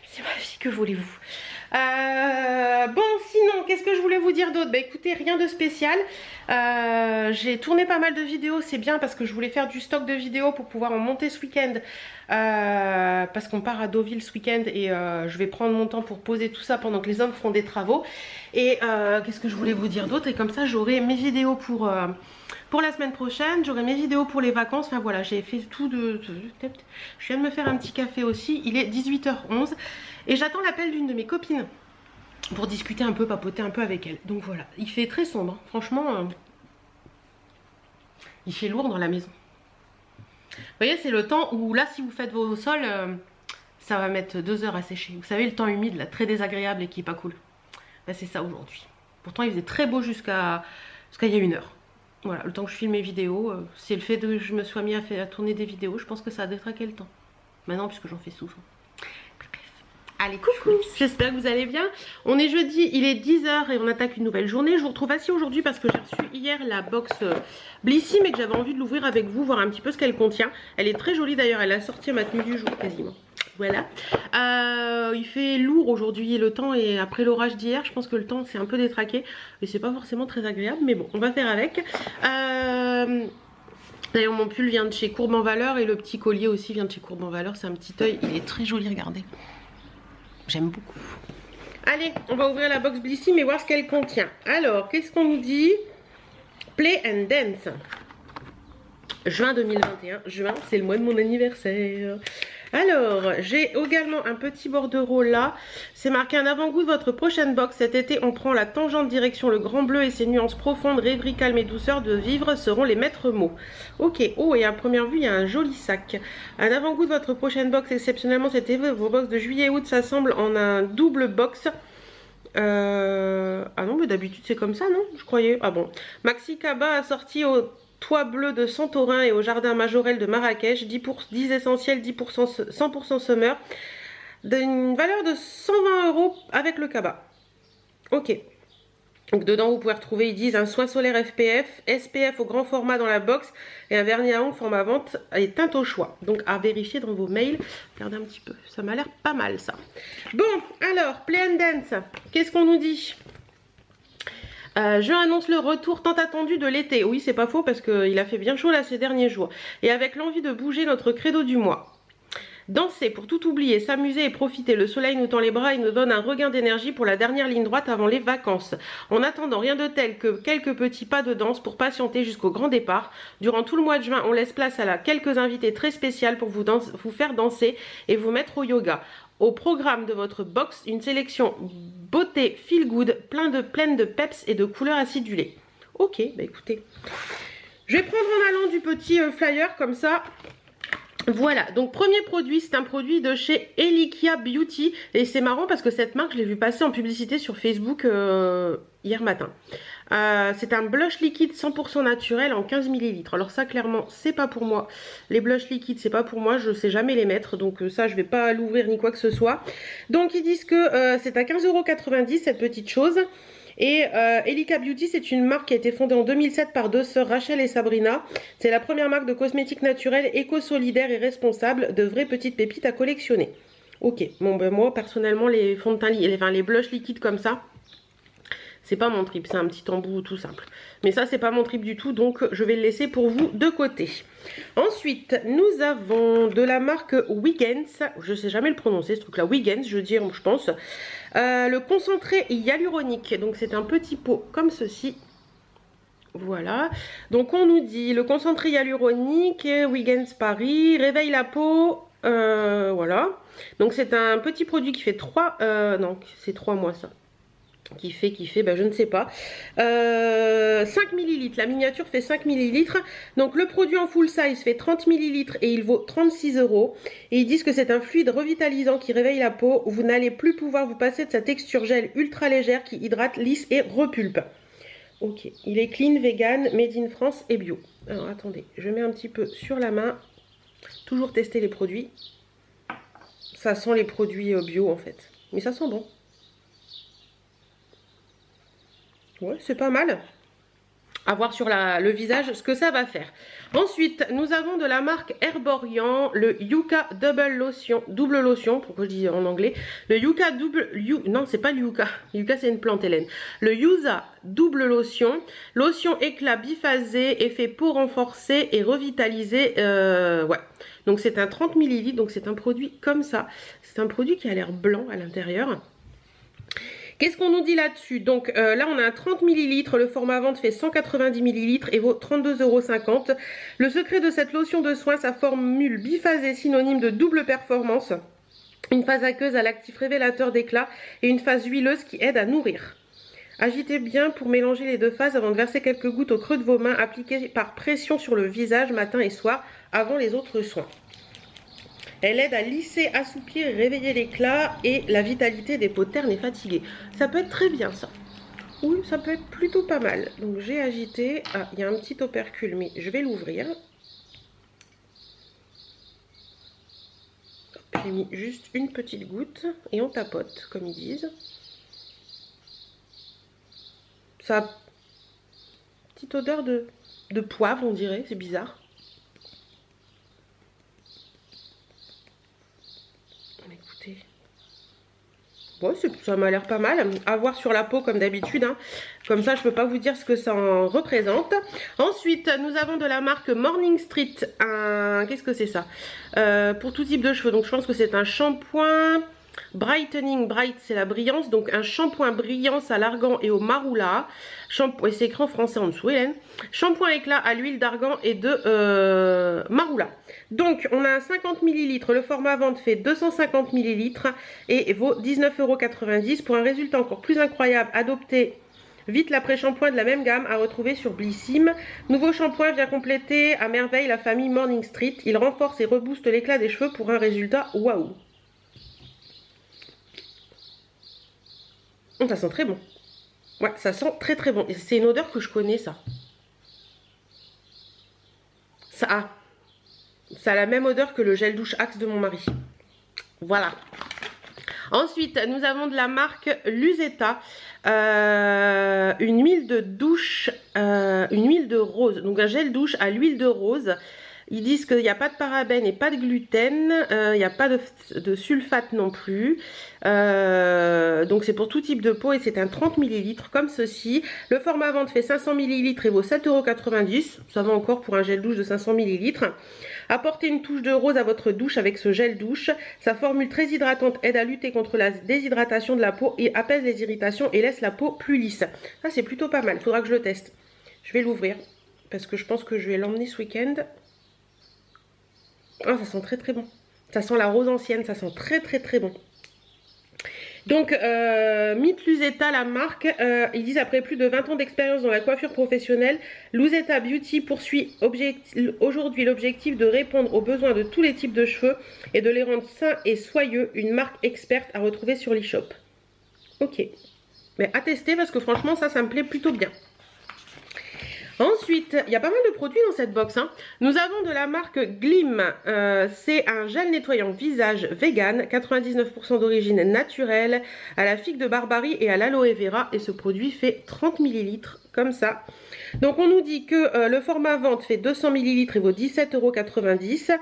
que voulez-vous. Bon sinon qu'est-ce que je voulais vous dire d'autre? Bah écoutez, rien de spécial. J'ai tourné pas mal de vidéos, c'est bien parce que je voulais faire du stock de vidéos pour pouvoir en monter ce week-end, parce qu'on part à Deauville ce week-end et je vais prendre mon temps pour poser tout ça pendant que les hommes feront des travaux. Et qu'est-ce que je voulais vous dire d'autre? Et comme ça j'aurai mes vidéos pour la semaine prochaine, j'aurai mes vidéos pour les vacances. Enfin voilà, j'ai fait tout je viens de me faire un petit café aussi, il est 18h11 et j'attends l'appel d'une de mes copines pour discuter un peu, papoter un peu avec elle. Donc voilà, il fait très sombre, hein. Franchement, il fait lourd dans la maison. Vous voyez, c'est le temps où là, si vous faites vos sols, ça va mettre 2 heures à sécher. Vous savez, le temps humide, là, très désagréable et qui est pas cool. Bah, c'est ça aujourd'hui. Pourtant, il faisait très beau jusqu'à il y a 1 heure. Voilà, le temps que je filme mes vidéos, c'est le fait que je me sois mis à tourner des vidéos, je pense que ça a détraqué le temps. Maintenant, puisque j'en fais souvent. Allez, coucou, j'espère que vous allez bien. On est jeudi, il est 10h et on attaque une nouvelle journée. Je vous retrouve assis aujourd'hui parce que j'ai reçu hier la box Blissy, mais que j'avais envie de l'ouvrir avec vous, voir un petit peu ce qu'elle contient. Elle est très jolie d'ailleurs, elle a sorti à ma tenue du jour quasiment. Voilà. Il fait lourd aujourd'hui le temps, et après l'orage d'hier, je pense que le temps s'est un peu détraqué. Et c'est pas forcément très agréable, mais bon, on va faire avec. D'ailleurs mon pull vient de chez Courbe en Valeur et le petit collier aussi vient de chez Courbe en Valeur. C'est un petit œil, il est très joli, regardez. J'aime beaucoup. Allez, on va ouvrir la box Blissy, mais voir ce qu'elle contient. Alors, qu'est-ce qu'on nous dit? Play and Dance. Juin 2021. Juin, c'est le mois de mon anniversaire. Alors, j'ai également un petit bordereau là. C'est marqué un avant-goût de votre prochaine box. Cet été, on prend la tangente direction le grand bleu et ses nuances profondes, rêverie, calme et douceur de vivre seront les maîtres mots. Ok, oh, et à première vue, il y a un joli sac. Un avant-goût de votre prochaine box. Exceptionnellement, cet été, vos box de juillet et août s'assemblent en un double box. Ah non, mais d'habitude, c'est comme ça, non? Je croyais. Ah bon. Maxi Kaba a sorti au toit bleu de Santorin et au jardin Majorel de Marrakech, 10 essentiels, 10% 100% summer, d'une valeur de 120 € avec le Kaba. Ok. Donc dedans vous pouvez retrouver, ils disent, un soin solaire SPF au grand format dans la box et un vernis à ongles format vente et teinte au choix. Donc à vérifier dans vos mails. Regardez un petit peu, ça m'a l'air pas mal ça. Bon, alors, Play and Dance, qu'est-ce qu'on nous dit? Je annonce le retour tant attendu de l'été. Oui, c'est pas faux parce qu'il a fait bien chaud là ces derniers jours. Et avec l'envie de bouger, notre credo du mois. Danser pour tout oublier, s'amuser et profiter. Le soleil nous tend les bras et nous donne un regain d'énergie pour la dernière ligne droite avant les vacances. En attendant, rien de tel que quelques petits pas de danse pour patienter jusqu'au grand départ. Durant tout le mois de juin, on laisse place à quelques invités très spéciales pour vous faire danser et vous mettre au yoga. Au programme de votre box, une sélection beauté feel good, pleine de peps et de couleurs acidulées. Ok, bah écoutez, je vais prendre en allant du petit flyer comme ça. Voilà, donc premier produit, c'est un produit de chez Elikia Beauty. Et c'est marrant parce que cette marque, je l'ai vu passer en publicité sur Facebook hier matin. C'est un blush liquide 100% naturel en 15 ml. Alors ça, clairement, c'est pas pour moi. Les blushs liquides, c'est pas pour moi. Je sais jamais les mettre. Donc ça, je vais pas l'ouvrir ni quoi que ce soit. Donc ils disent que c'est à 15,90 € cette petite chose. Et Elikia Beauty, c'est une marque qui a été fondée en 2007 par deux sœurs Rachel et Sabrina. C'est la première marque de cosmétiques naturels, éco-solidaires et responsables, de vraies petites pépites à collectionner. Ok, bon ben moi personnellement les fonds de teint, les blushs liquides comme ça, c'est pas mon trip, c'est un petit embout tout simple. Mais ça, c'est pas mon trip du tout, donc je vais le laisser pour vous de côté. Ensuite, nous avons de la marque Wiggins. Je sais jamais le prononcer, ce truc-là. Wiggins, je veux dire, je pense. Le concentré hyaluronique. Donc, c'est un petit pot comme ceci. Voilà. Donc, on nous dit le concentré hyaluronique, Wiggins Paris, réveille la peau. Voilà. Donc, c'est un petit produit qui fait 3... non, c'est 3 mois, ça. Qui fait, ben je ne sais pas. 5 ml, la miniature fait 5 ml. Donc le produit en full size fait 30 ml et il vaut 36 €. Et ils disent que c'est un fluide revitalisant qui réveille la peau. Vous n'allez plus pouvoir vous passer de sa texture gel ultra légère qui hydrate, lisse et repulpe. Ok, il est clean, vegan, made in France et bio. Alors attendez, je mets un petit peu sur la main. Toujours tester les produits. Ça sent les produits bio en fait. Mais ça sent bon. Ouais, c'est pas mal. À voir sur le visage ce que ça va faire. Ensuite, nous avons de la marque Herborian, le Yucca double lotion, pourquoi je dis en anglais. Le Yucca non, c'est pas le Yucca. Yucca, c'est une plante, Hélène. Le Yuza double lotion. Lotion éclat biphasé, effet peau renforcée et revitalisé. Ouais. Donc, c'est un 30 ml. Donc, c'est un produit comme ça. C'est un produit qui a l'air blanc à l'intérieur. Qu'est-ce qu'on nous dit là-dessus? Donc là on a un 30 ml, le format vente fait 190 ml et vaut 32,50 €. Le secret de cette lotion de soin, sa formule biphasée synonyme de double performance. Une phase aqueuse à l'actif révélateur d'éclat et une phase huileuse qui aide à nourrir. Agitez bien pour mélanger les deux phases avant de verser quelques gouttes au creux de vos mains, appliquées par pression sur le visage matin et soir avant les autres soins. Elle aide à lisser, assouplir et réveiller l'éclat et la vitalité des peaux ternes et fatiguées. Ça peut être très bien ça. Oui, ça peut être plutôt pas mal. Donc j'ai agité. Ah, il y a un petit opercule, mais je vais l'ouvrir. J'ai mis juste une petite goutte et on tapote, comme ils disent. Ça a une petite odeur de poivre, on dirait. C'est bizarre. Ouais, ça m'a l'air pas mal. À voir sur la peau comme d'habitude. Hein. Comme ça, je peux pas vous dire ce que ça en représente. Ensuite, nous avons de la marque Morning Street. Qu'est-ce que c'est ça? Pour tout type de cheveux. Donc, je pense que c'est un shampoing Brightening Bright, c'est la brillance. Donc, un shampoing brillance à l'argan et au marula. Et c'est écrit en français en dessous, Hélène. Shampoing éclat à l'huile d'argan et de marula. Donc, on a un 50 ml. Le format vente fait 250 ml et vaut 19,90 € pour un résultat encore plus incroyable. Adoptez vite l'après-shampoing de la même gamme à retrouver sur Blissim. Nouveau shampoing vient compléter à merveille la famille Morning Street. Il renforce et rebooste l'éclat des cheveux pour un résultat waouh. Ça sent très bon. Ouais, ça sent très très bon. C'est une odeur que je connais, ça. Ça a la même odeur que le gel douche Axe de mon mari. Voilà. Ensuite, nous avons de la marque Luseta, une huile de douche, une huile de rose. Donc un gel douche à l'huile de rose. Ils disent qu'il n'y a pas de parabènes et pas de gluten, il n'y a pas de sulfate non plus. Donc c'est pour tout type de peau et c'est un 30 ml comme ceci. Le format vente fait 500 ml et vaut 7,90 €. Ça va encore pour un gel douche de 500 ml. Apportez une touche de rose à votre douche avec ce gel douche. Sa formule très hydratante aide à lutter contre la déshydratation de la peau et apaise les irritations et laisse la peau plus lisse. Ça c'est plutôt pas mal, il faudra que je le teste. Je vais l'ouvrir parce que je pense que je vais l'emmener ce week-end. Oh, ça sent très très bon. Ça sent la rose ancienne, ça sent très très très bon. Donc, Meet Luzetta, la marque, ils disent après plus de 20 ans d'expérience dans la coiffure professionnelle, Luzetta Beauty poursuit aujourd'hui l'objectif de répondre aux besoins de tous les types de cheveux et de les rendre sains et soyeux, une marque experte à retrouver sur l'e-shop. Ok, mais à tester parce que franchement ça me plaît plutôt bien. Ensuite, il y a pas mal de produits dans cette box. Hein. Nous avons de la marque Glim. C'est un gel nettoyant visage vegan, 99% d'origine naturelle, à la figue de Barbarie et à l'aloe vera. Et ce produit fait 30 ml, comme ça. Donc on nous dit que le format vente fait 200 ml et vaut 17,90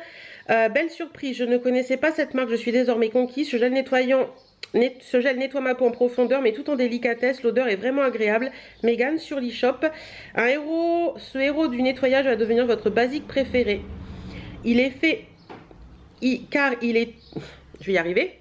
€. Belle surprise, je ne connaissais pas cette marque, je suis désormais conquise. Ce gel nettoie ma peau en profondeur, mais tout en délicatesse. L'odeur est vraiment agréable. Mégane sur l'e-shop. Ce héros du nettoyage va devenir votre basique préféré. Je vais y arriver.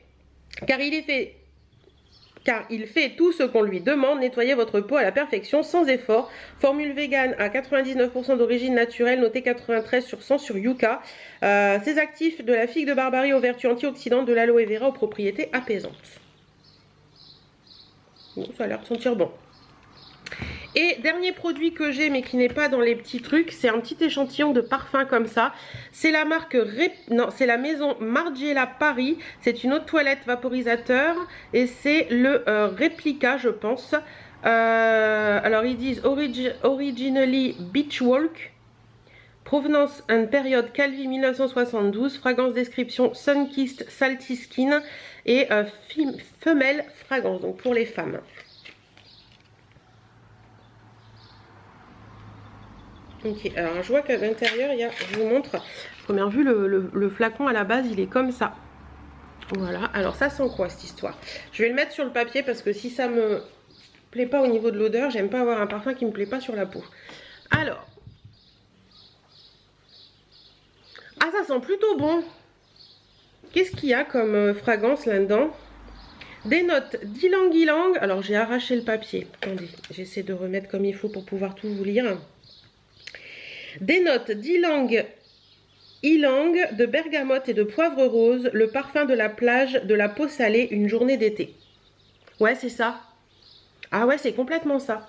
Car il fait tout ce qu'on lui demande, nettoyer votre peau à la perfection sans effort. Formule vegan à 99% d'origine naturelle, noté 93 sur 100 sur Yuka. Ces actifs de la figue de Barbarie aux vertus antioxydantes, de l'aloe vera aux propriétés apaisantes. Bon, ça a l'air de sentir bon. Et dernier produit que j'ai mais qui n'est pas dans les petits trucs, c'est un petit échantillon de parfum comme ça. C'est la marque c'est la maison Margiela Paris. C'est une eau de toilette vaporisateur et c'est le réplica, je pense. Alors ils disent originally Beach Walk, provenance and période Calvi 1972, fragrance description Sunkissed Salty Skin et femelle fragrance, donc pour les femmes. Ok, alors je vois qu'à l'intérieur, il y a, je vous montre, première vue, le flacon à la base, il est comme ça. Voilà, alors ça sent quoi cette histoire? Je vais le mettre sur le papier parce que si ça me plaît pas au niveau de l'odeur, j'aime pas avoir un parfum qui me plaît pas sur la peau. Alors, ah ça sent plutôt bon. Qu'est-ce qu'il y a comme fragrance là-dedans? Des notes d'ylang ylang, alors j'ai arraché le papier, attendez, j'essaie de remettre comme il faut pour pouvoir tout vous lire. Des notes d'ylang ylang, de bergamote et de poivre rose, le parfum de la plage, de la peau salée, une journée d'été. Ouais, c'est ça. Ah ouais, c'est complètement ça.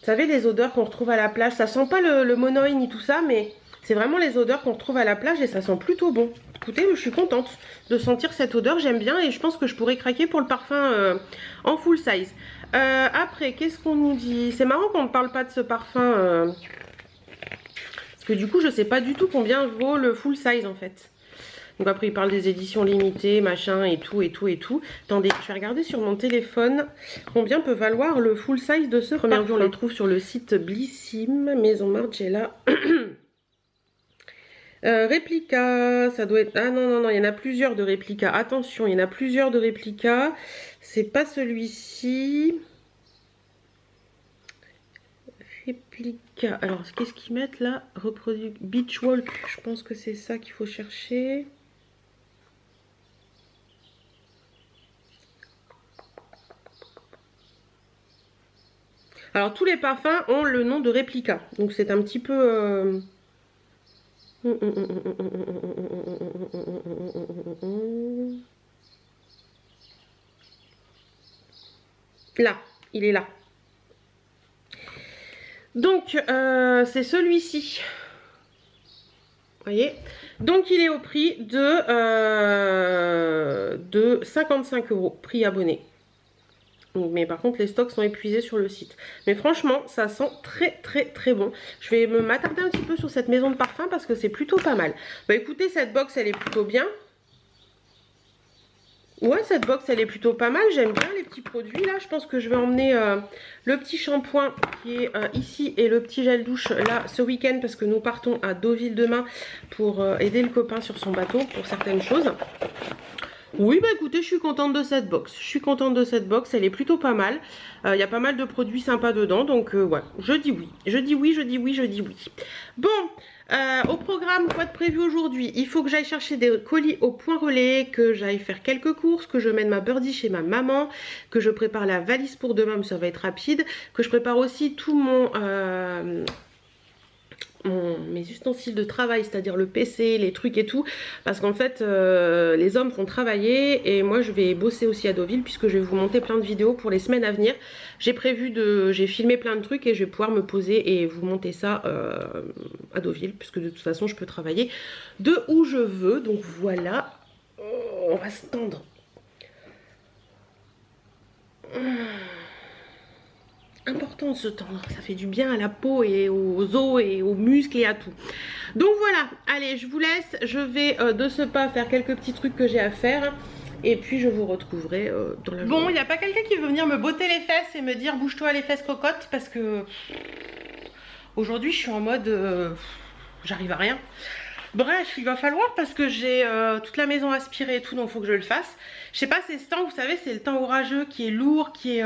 Vous savez, les odeurs qu'on retrouve à la plage, ça sent pas le monoï ni tout ça, mais c'est vraiment les odeurs qu'on retrouve à la plage et ça sent plutôt bon. Écoutez, je suis contente de sentir cette odeur, j'aime bien et je pense que je pourrais craquer pour le parfum en full size. Après, qu'est-ce qu'on nous dit? C'est marrant qu'on ne parle pas de ce parfum... Parce que du coup, je sais pas du tout combien vaut le full size en fait. Donc après, il parle des éditions limitées, machin et tout, et tout, et tout. Attendez, je vais regarder sur mon téléphone combien peut valoir le full size de ce parfum. On les trouve sur le site Blissim, Maison Margiela. Réplica, ça doit être... Ah non, non, non, il y en a plusieurs de réplica. Attention, il y en a plusieurs de réplica. C'est pas celui-ci. Réplica. Alors, qu'est-ce qu'ils mettent là? Reproduit Beach Walk. Je pense que c'est ça qu'il faut chercher. Alors, tous les parfums ont le nom de réplica. Donc, c'est un petit peu... Là, il est là. Donc, c'est celui-ci. Vous voyez? Donc, il est au prix de 55 €, prix abonné. Mais par contre, les stocks sont épuisés sur le site. Mais franchement, ça sent très, très, très bon. Je vais m'attarder un petit peu sur cette maison de parfum parce que c'est plutôt pas mal. Bah écoutez, cette box, elle est plutôt bien. Ouais, cette box, elle est plutôt pas mal. J'aime bien les petits produits là. Je pense que je vais emmener le petit shampoing qui est ici et le petit gel douche là ce week-end parce que nous partons à Deauville demain pour aider le copain sur son bateau pour certaines choses. Oui, bah écoutez, je suis contente de cette box. Je suis contente de cette box, elle est plutôt pas mal. Il y a pas mal de produits sympas dedans, donc ouais, je dis oui. Je dis oui, je dis oui, je dis oui. Bon, au programme, quoi de prévu aujourd'hui? Il faut que j'aille chercher des colis au point relais, que j'aille faire quelques courses, que je mène ma birdie chez ma maman, que je prépare la valise pour demain, mais ça va être rapide, que je prépare aussi tout mon... mes ustensiles de travail, c'est-à-dire le PC, les trucs et tout, parce qu'en fait les hommes vont travailler et moi je vais bosser aussi à Deauville puisque je vais vous monter plein de vidéos pour les semaines à venir. J'ai filmé plein de trucs et je vais pouvoir me poser et vous monter ça à Deauville puisque de toute façon je peux travailler de où je veux. Donc voilà, on va se tendre. Important de se tendre, ça fait du bien à la peau et aux os et aux muscles et à tout. Donc voilà, allez je vous laisse, je vais de ce pas faire quelques petits trucs que j'ai à faire et puis je vous retrouverai dans la journée. Bon, il n'y a pas quelqu'un qui veut venir me botter les fesses et me dire bouge-toi les fesses cocottes parce que aujourd'hui je suis en mode j'arrive à rien. Bref, il va falloir parce que j'ai toute la maison aspirée et tout, donc il faut que je le fasse. Je sais pas, c'est ce temps, vous savez, c'est le temps orageux qui est lourd, qui est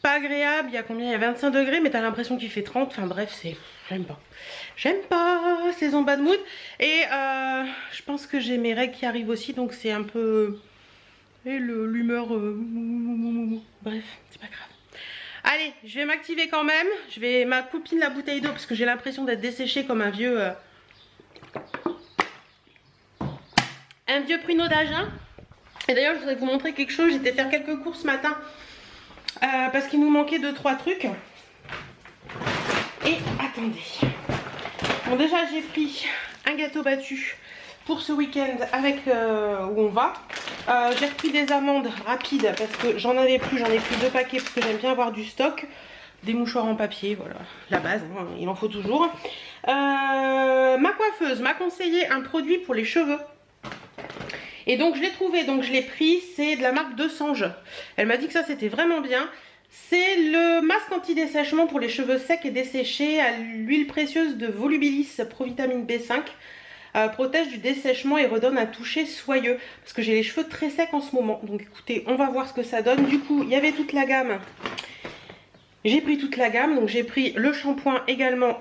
pas agréable. Il y a combien? Il y a 25 degrés, mais t'as l'impression qu'il fait 30. Enfin bref, c'est... J'aime pas. J'aime pas, saison bad mood. Et je pense que j'ai mes règles qui arrivent aussi, donc c'est un peu... Et l'humeur... Bref, c'est pas grave. Allez, je vais m'activer quand même. Je vais m'accopiner la bouteille d'eau parce que j'ai l'impression d'être desséchée comme un vieux... Un vieux pruneau d'Agen. Et d'ailleurs je voudrais vous montrer quelque chose. J'étais faire quelques courses ce matin parce qu'il nous manquait 2-3 trucs. Et attendez. Bon déjà j'ai pris un gâteau battu pour ce week-end avec où on va. J'ai repris des amandes rapides parce que j'en avais plus. J'en ai pris 2 paquets parce que j'aime bien avoir du stock. Des mouchoirs en papier, voilà, la base, hein, il en faut toujours. Ma coiffeuse m'a conseillé un produit pour les cheveux. Et donc je l'ai trouvé, donc je l'ai pris, c'est de la marque De Sange. Elle m'a dit que ça c'était vraiment bien. C'est le masque anti-dessèchement pour les cheveux secs et desséchés à l'huile précieuse de Volubilis Provitamine B5. Protège du dessèchement et redonne un toucher soyeux. Parce que j'ai les cheveux très secs en ce moment. Donc écoutez, on va voir ce que ça donne. Du coup, il y avait toute la gamme. J'ai pris toute la gamme. Donc j'ai pris le shampoing également.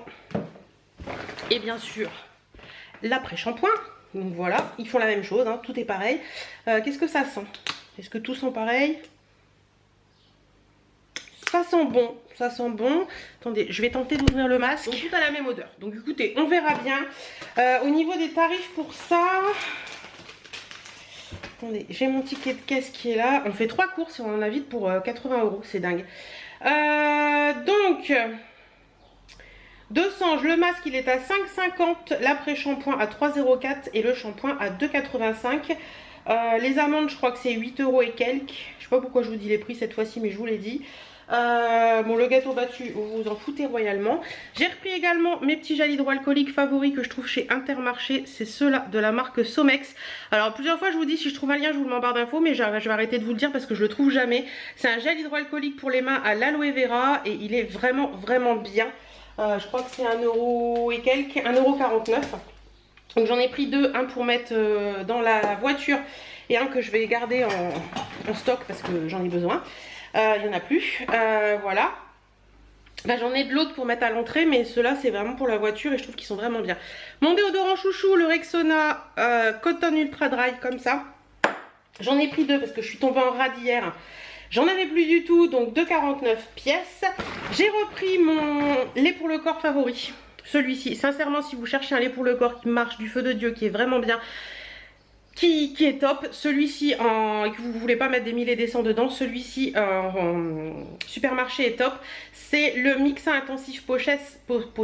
Et bien sûr, l'après-shampoing. Donc voilà, ils font la même chose, hein, tout est pareil. Qu'est-ce que ça sent? Est-ce que tout sent pareil? Ça sent bon, ça sent bon. Attendez, je vais tenter d'ouvrir le masque. Donc tout a la même odeur. Donc écoutez, on verra bien. Au niveau des tarifs pour ça... Attendez, j'ai mon ticket de caisse qui est là. On fait 3 courses et on en a vite pour 80 €, c'est dingue. Donc... De Sange, le masque il est à 5,50, l'après-shampoing à 3,04 et le shampoing à 2,85. Les amandes, je crois que c'est 8 € et quelques. Je sais pas pourquoi je vous dis les prix cette fois-ci, mais je vous l'ai dit. Bon, le gâteau battu, vous vous en foutez royalement. J'ai repris également mes petits gels hydroalcooliques favoris que je trouve chez Intermarché. C'est ceux-là de la marque Somex. Alors, plusieurs fois, je vous dis, si je trouve un lien, je vous le mets en barre d'infos, mais je vais arrêter de vous le dire parce que je le trouve jamais. C'est un gel hydroalcoolique pour les mains à l'aloe vera et il est vraiment, vraiment bien. Je crois que c'est 1 € et quelques, 1,49 €. Donc j'en ai pris 2, un pour mettre dans la voiture et un que je vais garder en stock parce que j'en ai besoin. Il n'y en a plus, voilà. Là j'en ai de l'autre pour mettre à l'entrée, mais ceux-là c'est vraiment pour la voiture et je trouve qu'ils sont vraiment bien. Mon déodorant chouchou, le Rexona Cotton Ultra Dry, comme ça. J'en ai pris 2 parce que je suis tombée en rade hier. J'en avais plus du tout, donc 2,49 pièces. J'ai repris mon lait pour le corps favori. Celui-ci, sincèrement, si vous cherchez un lait pour le corps qui marche du feu de Dieu, qui est vraiment bien, qui est top, celui-ci, et que vous ne voulez pas mettre des 1000 et des 100 dedans, celui-ci en supermarché est top. C'est le Mixa Intensif peau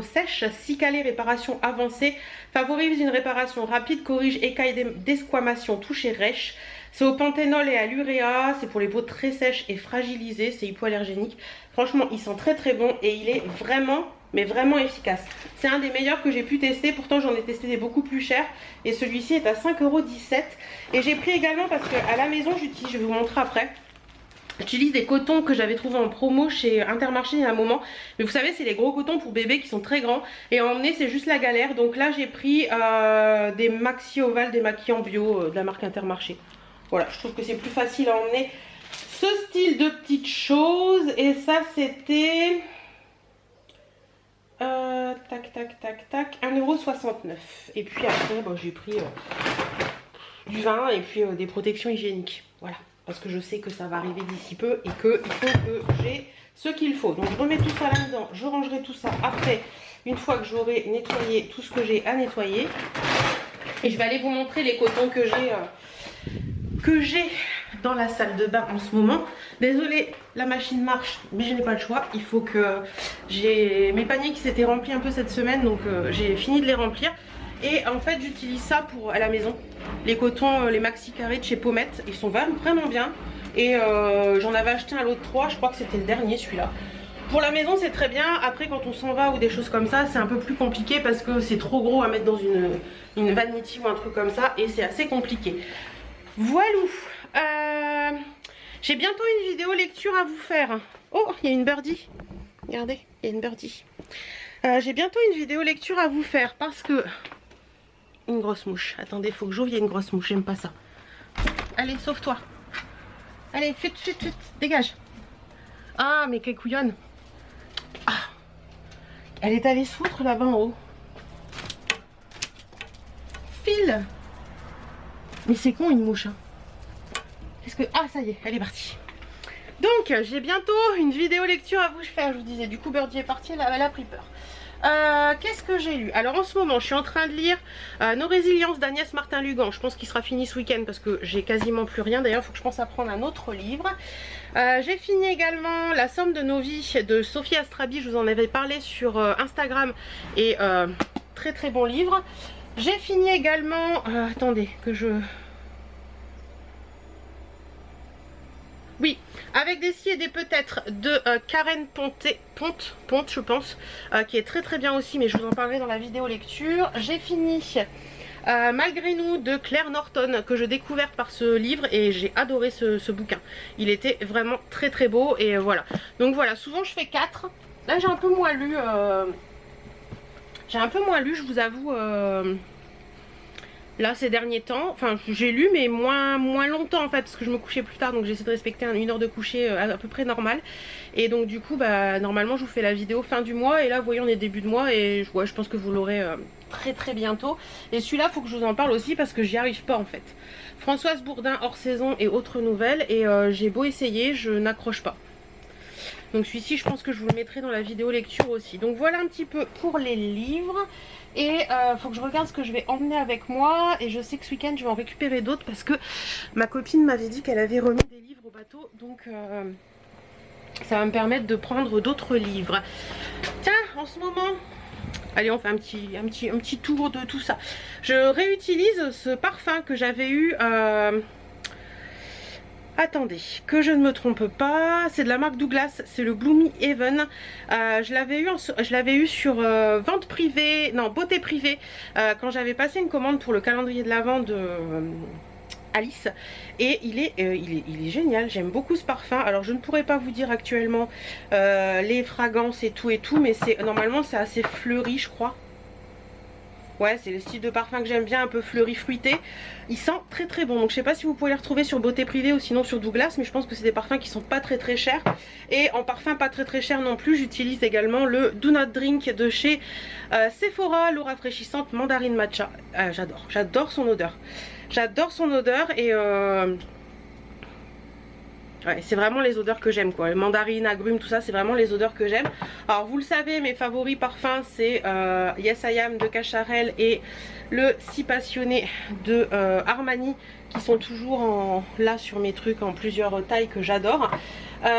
sèche, cicalée, réparation avancée, favorise une réparation rapide, corrige écailles d'esquamation, touche et rêche. C'est au panthénol et à l'uréa, c'est pour les peaux très sèches et fragilisées, c'est hypoallergénique. Franchement, il sent très très bon et il est vraiment, mais vraiment efficace. C'est un des meilleurs que j'ai pu tester, pourtant j'en ai testé des beaucoup plus chers. Et celui-ci est à 5,17 €. Et j'ai pris également parce qu'à la maison, j'utilise, je vais vous montrer après. J'utilise des cotons que j'avais trouvé en promo chez Intermarché il y a un moment. Mais vous savez, c'est les gros cotons pour bébés qui sont très grands. Et à emmener, c'est juste la galère. Donc là, j'ai pris des maxi ovales, des maquillants bio de la marque Intermarché. Voilà, je trouve que c'est plus facile à emmener ce style de petites choses. Et ça, c'était... tac, tac, tac, tac, 1,69 €. Et puis après, bon, j'ai pris du vin et puis des protections hygiéniques. Voilà. parce que je sais que ça va arriver d'ici peu et qu'il faut que j'ai ce qu'il faut. Donc je remets tout ça là-dedans, je rangerai tout ça après, une fois que j'aurai nettoyé tout ce que j'ai à nettoyer. Et je vais aller vous montrer les cotons que j'ai dans la salle de bain en ce moment. Désolée, la machine marche, mais je n'ai pas le choix. Il faut que j'ai mes paniers qui s'étaient remplis un peu cette semaine, donc j'ai fini de les remplir. Et en fait, j'utilise ça pour à la maison. Les cotons, les maxi carrés de chez Pommette, ils sont vraiment bien. Et j'en avais acheté un lot de 3, je crois que c'était le dernier celui-là. Pour la maison c'est très bien, après quand on s'en va ou des choses comme ça c'est un peu plus compliqué parce que c'est trop gros à mettre dans une vanity ou un truc comme ça et c'est assez compliqué. Voilou, j'ai bientôt une vidéo lecture à vous faire. Oh, il y a une birdie, regardez, il y a une birdie. J'ai bientôt une vidéo lecture à vous faire parce que... Une grosse mouche, attendez, faut que j'ouvre, il y a une grosse mouche, j'aime pas ça. Allez, sauve-toi. Allez, fuite, dégage. Ah, mais quelle couillonne. Ah, elle est allée se foutre là-bas en haut. File. Mais c'est con une mouche. Hein. Qu'est-ce que... Ah, ça y est, elle est partie. Donc, j'ai bientôt une vidéo lecture à vous faire, je vous disais. Du coup, Birdie est partie, elle a pris peur. Qu'est-ce que j'ai lu? Alors en ce moment je suis en train de lire Nos résiliences d'Agnès Martin-Lugan. Je pense qu'il sera fini ce week-end parce que j'ai quasiment plus rien. D'ailleurs il faut que je pense à prendre un autre livre. J'ai fini également La somme de nos vies de Sophie Astrabi. Je vous en avais parlé sur Instagram. Et très bon livre. J'ai fini également attendez que je... Oui, avec des si et des peut-être de Karen Ponte, je pense, qui est très bien aussi, mais je vous en parlerai dans la vidéo lecture. J'ai fini Malgré nous de Claire Norton, que je découverte par ce livre et j'ai adoré ce bouquin. Il était vraiment très beau et voilà. Donc voilà, souvent je fais 4. Là j'ai un peu moins lu, je vous avoue. Là ces derniers temps, enfin j'ai lu mais moins longtemps en fait parce que je me couchais plus tard donc j'essaie de respecter une heure de coucher à peu près normale. Et donc du coup bah normalement je vous fais la vidéo fin du mois et là vous voyez on est début de mois et ouais, je pense que vous l'aurez très bientôt. Et celui-là faut que je vous en parle aussi parce que j'y arrive pas en fait. Françoise Bourdin hors saison et autres nouvelles et j'ai beau essayer je n'accroche pas. Donc celui-ci je pense que je vous le mettrai dans la vidéo lecture aussi. Donc voilà un petit peu pour les livres. Et faut que je regarde ce que je vais emmener avec moi. Et je sais que ce week-end je vais en récupérer d'autres parce que ma copine m'avait dit qu'elle avait remis des livres au bateau. Donc ça va me permettre de prendre d'autres livres. Tiens, en ce moment... Allez, on fait un petit tour de tout ça. Je réutilise ce parfum que j'avais eu... Attendez, que je ne me trompe pas, c'est de la marque Douglas, c'est le Bloomy Heaven. Je l'avais eu sur vente privée, non, beauté privée, quand j'avais passé une commande pour le calendrier de l'Avent de Alice. Et il est génial, j'aime beaucoup ce parfum. Alors je ne pourrais pas vous dire actuellement les fragrances et tout, mais normalement c'est assez fleuri je crois. Ouais, c'est le style de parfum que j'aime bien, un peu fleuri fruité. Il sent très bon. Donc je sais pas si vous pouvez les retrouver sur Beauté Privée ou sinon sur Douglas, mais je pense que c'est des parfums qui sont pas très chers. Et en parfum pas très cher non plus, j'utilise également le Do Not Drink de chez Sephora, l'eau rafraîchissante mandarine matcha. J'adore son odeur. J'adore son odeur et ouais, c'est vraiment les odeurs que j'aime quoi. Mandarine, agrumes, tout ça, c'est vraiment les odeurs que j'aime. Alors vous le savez, mes favoris parfums c'est Yes I Am de Cacharel et le Si Passionné de Armani, qui sont toujours là sur mes trucs en plusieurs tailles que j'adore.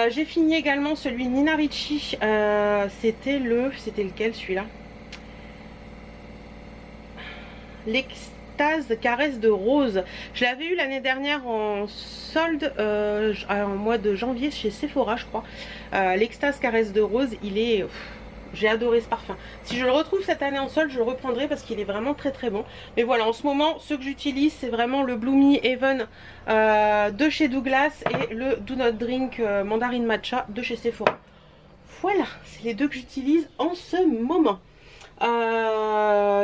J'ai fini également celui Nina Ricci, c'était lequel celui-là? L'Extase Caresse de Rose. Je l'avais eu l'année dernière en solde en mois de janvier chez Sephora je crois. L'Extase Caresse de Rose, il est... J'ai adoré ce parfum. Si je le retrouve cette année en solde, je le reprendrai parce qu'il est vraiment très bon. Mais voilà, en ce moment, ceux que j'utilise, c'est vraiment le Bloomy Heaven de chez Douglas et le Do Not Drink Mandarine Matcha de chez Sephora. Voilà, c'est les deux que j'utilise en ce moment.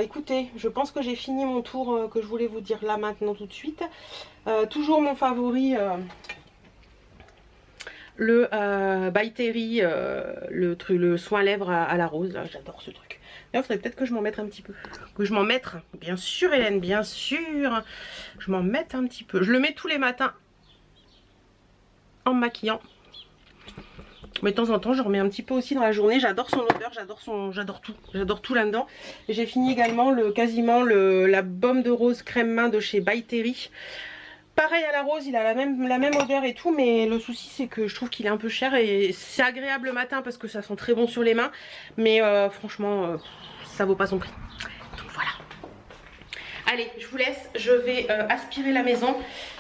Écoutez, je pense que j'ai fini mon tour que je voulais vous dire là maintenant tout de suite. Toujours mon favori, le By Terry, le soin lèvres à la rose. J'adore ce truc. Là, il faudrait peut-être que je m'en mette un petit peu. Que je m'en mette, bien sûr Hélène, bien sûr. Je m'en mette un petit peu. Je le mets tous les matins. en me maquillant. Mais de temps en temps je remets un petit peu aussi dans la journée. J'adore son odeur, j'adore tout là-dedans. J'ai fini également quasiment la baume de rose crème main de chez By Terry. Pareil à la rose, il a la même odeur et tout, mais le souci c'est que je trouve qu'il est un peu cher et c'est agréable le matin parce que ça sent très bon sur les mains. Mais franchement, ça vaut pas son prix. Donc voilà. Allez, je vous laisse, je vais aspirer la maison,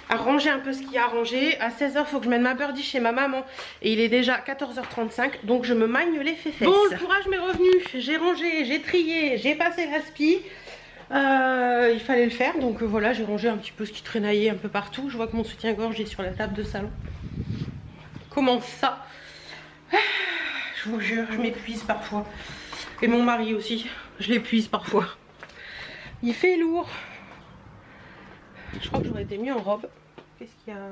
ranger un peu ce qu'il y a à ranger. À 16 h, il faut que je mette ma birdie chez ma maman et il est déjà 14 h 35, donc je me magne les fesses. Bon, le courage m'est revenu, j'ai rangé, j'ai trié, j'ai passé l'aspi. Il fallait le faire, donc voilà, j'ai rangé un petit peu ce qui traînaillait un peu partout. Je vois que mon soutien-gorge est sur la table de salon. Comment ça? Je vous jure, je m'épuise parfois. Et mon mari aussi, je l'épuise parfois. Il fait lourd. Je crois que j'aurais été mieux en robe. Qu'est-ce qu'il y a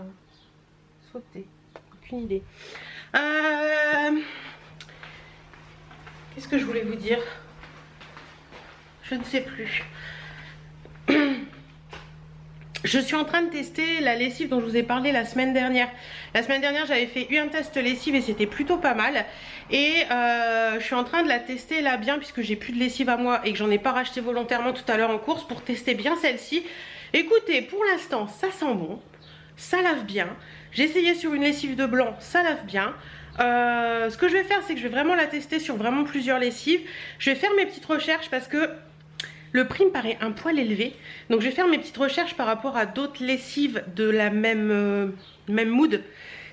sauté? Aucune idée. Qu'est-ce que je voulais vous dire? Je ne sais plus. Je suis en train de tester la lessive dont je vous ai parlé la semaine dernière. La semaine dernière j'avais fait un test lessive et c'était plutôt pas mal. Et je suis en train de la tester là bien puisque j'ai plus de lessive à moi et que j'en ai pas racheté volontairement tout à l'heure en course pour tester bien celle-ci. Écoutez, pour l'instant ça sent bon, ça lave bien. J'ai essayé sur une lessive de blanc, ça lave bien. Ce que je vais faire c'est que je vais vraiment la tester sur vraiment plusieurs lessives. Je vais faire mes petites recherches parce que le prix me paraît un poil élevé, donc je vais faire mes petites recherches par rapport à d'autres lessives de la même mood,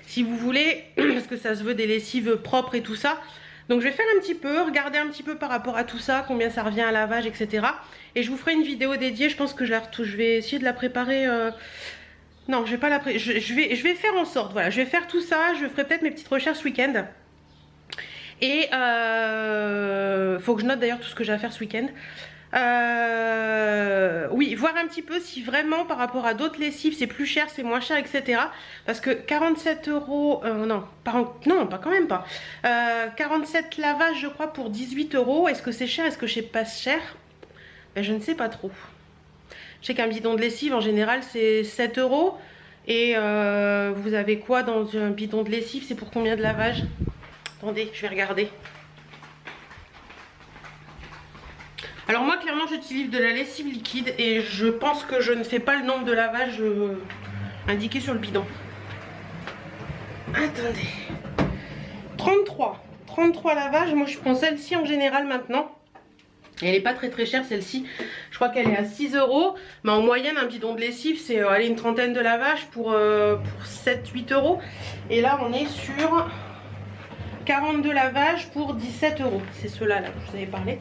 si vous voulez, parce que ça se veut des lessives propres et tout ça. Donc je vais faire un petit peu, regarder un petit peu par rapport à tout ça, combien ça revient à lavage, etc. Et je vous ferai une vidéo dédiée, je pense que je vais essayer de la préparer... Non, je vais pas la préparer, je vais faire en sorte, voilà, je vais faire tout ça, je ferai peut-être mes petites recherches ce week-end. Et faut que je note d'ailleurs tout ce que j'ai à faire ce week-end. Oui, voir un petit peu si vraiment par rapport à d'autres lessives c'est plus cher, c'est moins cher, etc. Parce que 47 euros, non, pas quand même pas. 47 lavages je crois pour 18 euros. Est-ce que c'est cher? Est-ce que c'est pas cher? Ben, je ne sais pas trop. Je sais qu'un bidon de lessive en général c'est 7 euros. Et vous avez quoi dans un bidon de lessive? C'est pour combien de lavages? Attendez, je vais regarder. Alors moi clairement j'utilise de la lessive liquide et je pense que je ne fais pas le nombre de lavages indiqué sur le bidon. Attendez. 33 lavages, moi je prends celle-ci en général maintenant. Elle n'est pas très chère celle-ci, je crois qu'elle est à 6 euros. Mais en moyenne un bidon de lessive c'est une trentaine de lavages pour 7-8 euros. Et là on est sur 42 lavages pour 17 euros. C'est ceux-là là, que je vous avais parlé.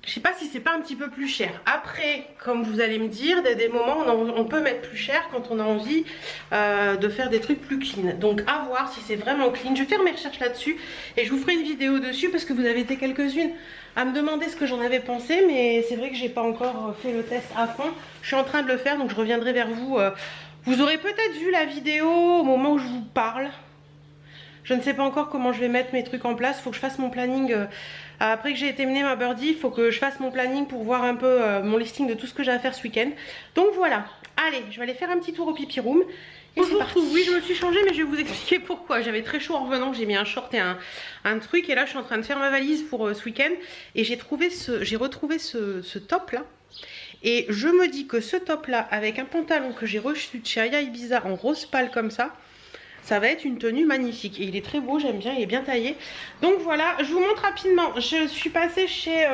Je sais pas si c'est pas un petit peu plus cher. Après, comme vous allez me dire, il y a des moments où on peut mettre plus cher quand on a envie de faire des trucs plus clean. Donc à voir si c'est vraiment clean. Je vais faire mes recherches là-dessus et je vous ferai une vidéo dessus parce que vous avez été quelques-unes à me demander ce que j'en avais pensé. Mais c'est vrai que j'ai pas encore fait le test à fond. Je suis en train de le faire donc je reviendrai vers vous. Vous aurez peut-être vu la vidéo au moment où je vous parle. Je ne sais pas encore comment je vais mettre mes trucs en place. Il faut que je fasse mon planning. Après que j'ai été mener ma birdie, il faut que je fasse mon planning pour voir un peu mon listing de tout ce que j'ai à faire ce week-end. Donc voilà. Allez, je vais aller faire un petit tour au pipi room. Et c'est parti. Oui, je me suis changée, mais je vais vous expliquer pourquoi. J'avais très chaud en revenant. J'ai mis un short et un truc. Et là, je suis en train de faire ma valise pour ce week-end. Et j'ai retrouvé ce top là. Et je me dis que ce top là, avec un pantalon que j'ai reçu de chez Aya Ibiza en rose pâle comme ça, ça va être une tenue magnifique. Et il est très beau, j'aime bien, il est bien taillé. Donc voilà, je vous montre rapidement. Je suis passée chez...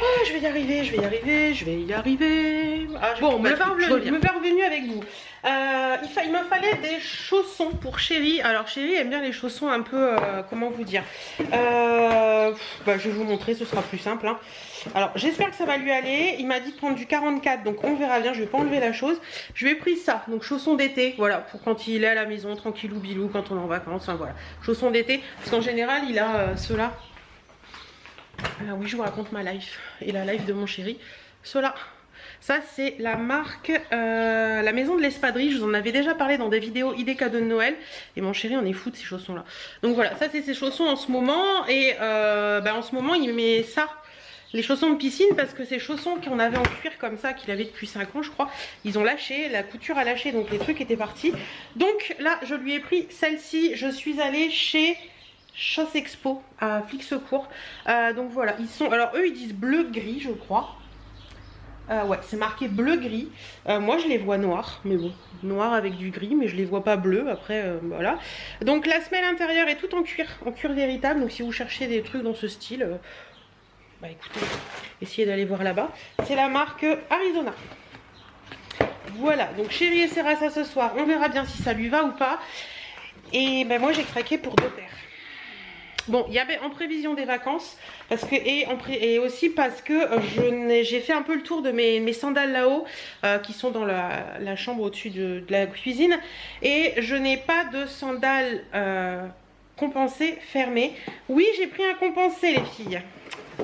Oh, je vais y arriver. Ah, bon, me faire revenu avec vous. Il me fallait des chaussons pour Chérie. Alors Chérie aime bien les chaussons un peu... comment vous dire, je vais vous montrer, ce sera plus simple. Hein. Alors j'espère que ça va lui aller. Il m'a dit de prendre du 44, donc on verra bien. Je vais pas enlever la chose. Je lui ai pris ça, donc chaussons d'été. Voilà, pour quand il est à la maison, tranquillou bilou, quand on est en vacances. Enfin voilà, chaussons d'été. Parce qu'en général, il a ceux-là. Ah oui, je vous raconte ma life et la life de mon chéri. Ceux-là. Ça c'est la marque la maison de l'espadrille. Je vous en avais déjà parlé dans des vidéos idées cadeaux de Noël. Et mon chéri en est fou de ces chaussons là. Donc voilà, ça c'est ses chaussons en ce moment. Et en ce moment il met ça. les chaussons de piscine parce que ces chaussons qu'on avait en cuir comme ça, qu'il avait depuis 5 ans je crois, ils ont lâché, la couture a lâché, donc les trucs étaient partis. Donc là je lui ai pris celle-ci, je suis allée chez Chose Expo à Flixecourt. Donc voilà, ils sont, alors eux ils disent bleu-gris je crois. Ouais, c'est marqué bleu-gris. Moi, je les vois noirs, mais bon, noir avec du gris, mais je les vois pas bleus. Après, voilà. Donc, la semelle intérieure est toute en cuir véritable. Donc, si vous cherchez des trucs dans ce style, bah écoutez, essayez d'aller voir là-bas. C'est la marque Arizona. Voilà, donc chérie essaiera ça ce soir. On verra bien si ça lui va ou pas. Et ben moi, j'ai craqué pour 2 paires. Bon, il y avait en prévision des vacances parce que et aussi parce que j'ai fait un peu le tour de mes sandales là-haut qui sont dans la chambre au-dessus de la cuisine et je n'ai pas de sandales compensées fermées. Oui, j'ai pris un compensé les filles.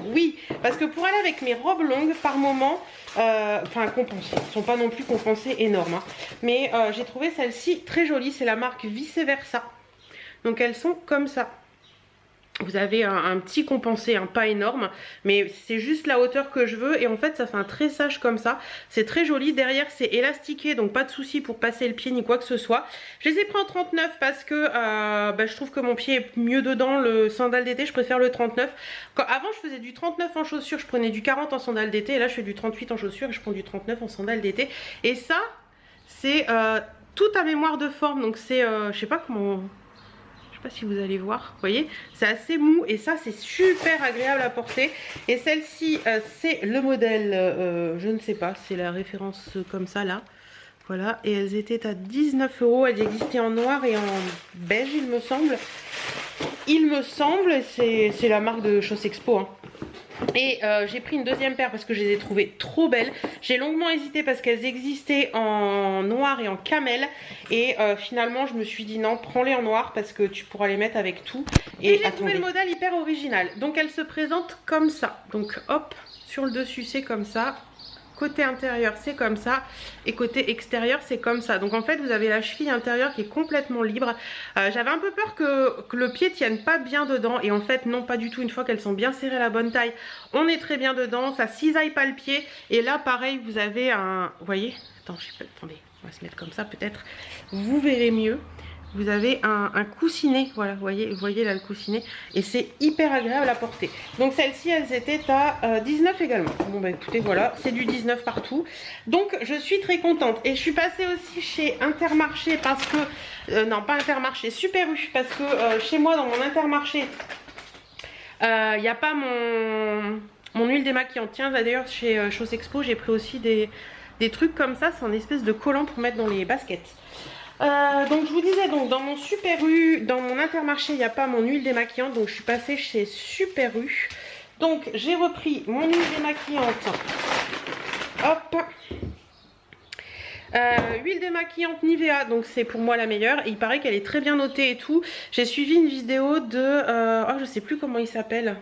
Oui, parce que pour aller avec mes robes longues par moment, enfin compensées, elles ne sont pas non plus compensées énormes, hein, mais j'ai trouvé celle-ci très jolie, c'est la marque Vice Versa. Donc elles sont comme ça. Vous avez un petit compensé, pas énorme, mais c'est juste la hauteur que je veux et en fait ça fait un tressage comme ça, c'est très joli. Derrière c'est élastiqué donc pas de souci pour passer le pied ni quoi que ce soit. Je les ai pris en 39 parce que je trouve que mon pied est mieux dedans. Le sandal d'été je préfère le 39. Avant je faisais du 39 en chaussures, je prenais du 40 en sandal d'été et là je fais du 38 en chaussures et je prends du 39 en sandal d'été. Et ça c'est tout à mémoire de forme, donc c'est je sais pas comment... Pas si vous allez voir, vous voyez, c'est assez mou et ça c'est super agréable à porter. Et celle-ci c'est le modèle, je ne sais pas, c'est la référence comme ça là, voilà. Et elles étaient à 19 €, elles existaient en noir et en beige il me semble. C'est la marque de Chose Expo, hein. Et j'ai pris une deuxième paire parce que je les ai trouvées trop belles. J'ai longuement hésité parce qu'elles existaient en noir et en camel. Et finalement je me suis dit non, prends-les en noir parce que tu pourras les mettre avec tout. Et j'ai trouvé le modèle hyper original. Donc elle se présente comme ça. Donc hop, sur le dessus c'est comme ça. Côté intérieur c'est comme ça et côté extérieur c'est comme ça. Donc en fait vous avez la cheville intérieure qui est complètement libre. J'avais un peu peur que le pied tienne pas bien dedans et en fait non, pas du tout. Une fois qu'elles sont bien serrées à la bonne taille, on est très bien dedans, ça cisaille pas le pied. Et là pareil vous avez un... Vous voyez, attendez, on va se mettre comme ça peut-être, vous verrez mieux. Vous avez un coussinet, voilà, vous voyez là le coussinet, et c'est hyper agréable à porter. Donc celles-ci, elles étaient à 19 également. Bon bah écoutez, voilà, c'est du 19 partout. Donc je suis très contente. Et je suis passée aussi chez Intermarché parce que, non pas Intermarché, Super U, parce que chez moi dans mon Intermarché, il n'y a pas mon huile démaquillante. Tiens, d'ailleurs chez Chose Expo, j'ai pris aussi des trucs comme ça, c'est un espèce de collant pour mettre dans les baskets. Donc je vous disais, donc dans mon Super U, dans mon Intermarché il n'y a pas mon huile démaquillante, donc je suis passée chez Super U. Donc j'ai repris mon huile démaquillante, hop, huile démaquillante Nivea, donc c'est pour moi la meilleure et il paraît qu'elle est très bien notée et tout. J'ai suivi une vidéo de, oh je sais plus comment il s'appelle,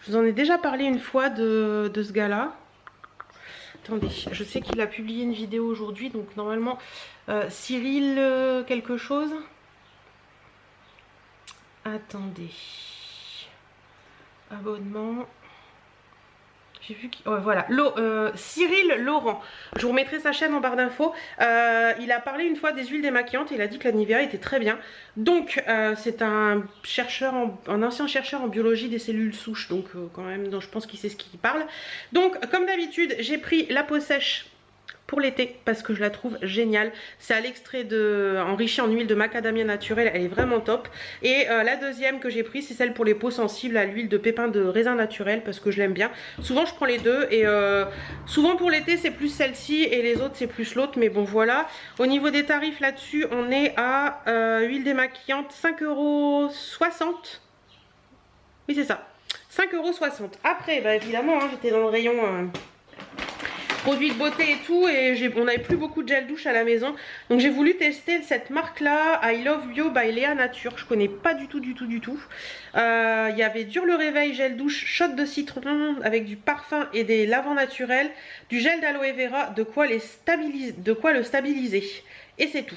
je vous en ai déjà parlé une fois de ce gars là. Attendez, je sais qu'il a publié une vidéo aujourd'hui, donc normalement Cyril quelque chose. Attendez. Abonnement. J'ai vu qu'il... Oh, voilà, Cyril Laurent. Je vous remettrai sa chaîne en barre d'infos. Il a parlé une fois des huiles démaquillantes et il a dit que la Nivea était très bien. Donc c'est un chercheur, un ancien chercheur en biologie des cellules souches. Donc quand même, donc, je pense qu'il sait ce qu'il parle. Donc comme d'habitude, j'ai pris la peau sèche pour l'été parce que je la trouve géniale. C'est à l'extrait enrichi en huile de macadamia naturelle, elle est vraiment top. Et la deuxième que j'ai pris, c'est celle pour les peaux sensibles à l'huile de pépins de raisin naturel parce que je l'aime bien. Souvent je prends les deux et souvent pour l'été c'est plus celle-ci et les autres c'est plus l'autre, mais bon voilà. Au niveau des tarifs là-dessus, on est à huile démaquillante 5,60 €. Oui c'est ça, 5,60 €. Après bah, évidemment hein, j'étais dans le rayon produits de beauté et tout et on n'avait plus beaucoup de gel douche à la maison, donc j'ai voulu tester cette marque là, I Love Bio by Léa Nature. Je connais pas du tout. Il y avait Dur le réveil gel douche, shot de citron avec du parfum et des lavants naturels, du gel d'aloe vera, de quoi le stabiliser et c'est tout.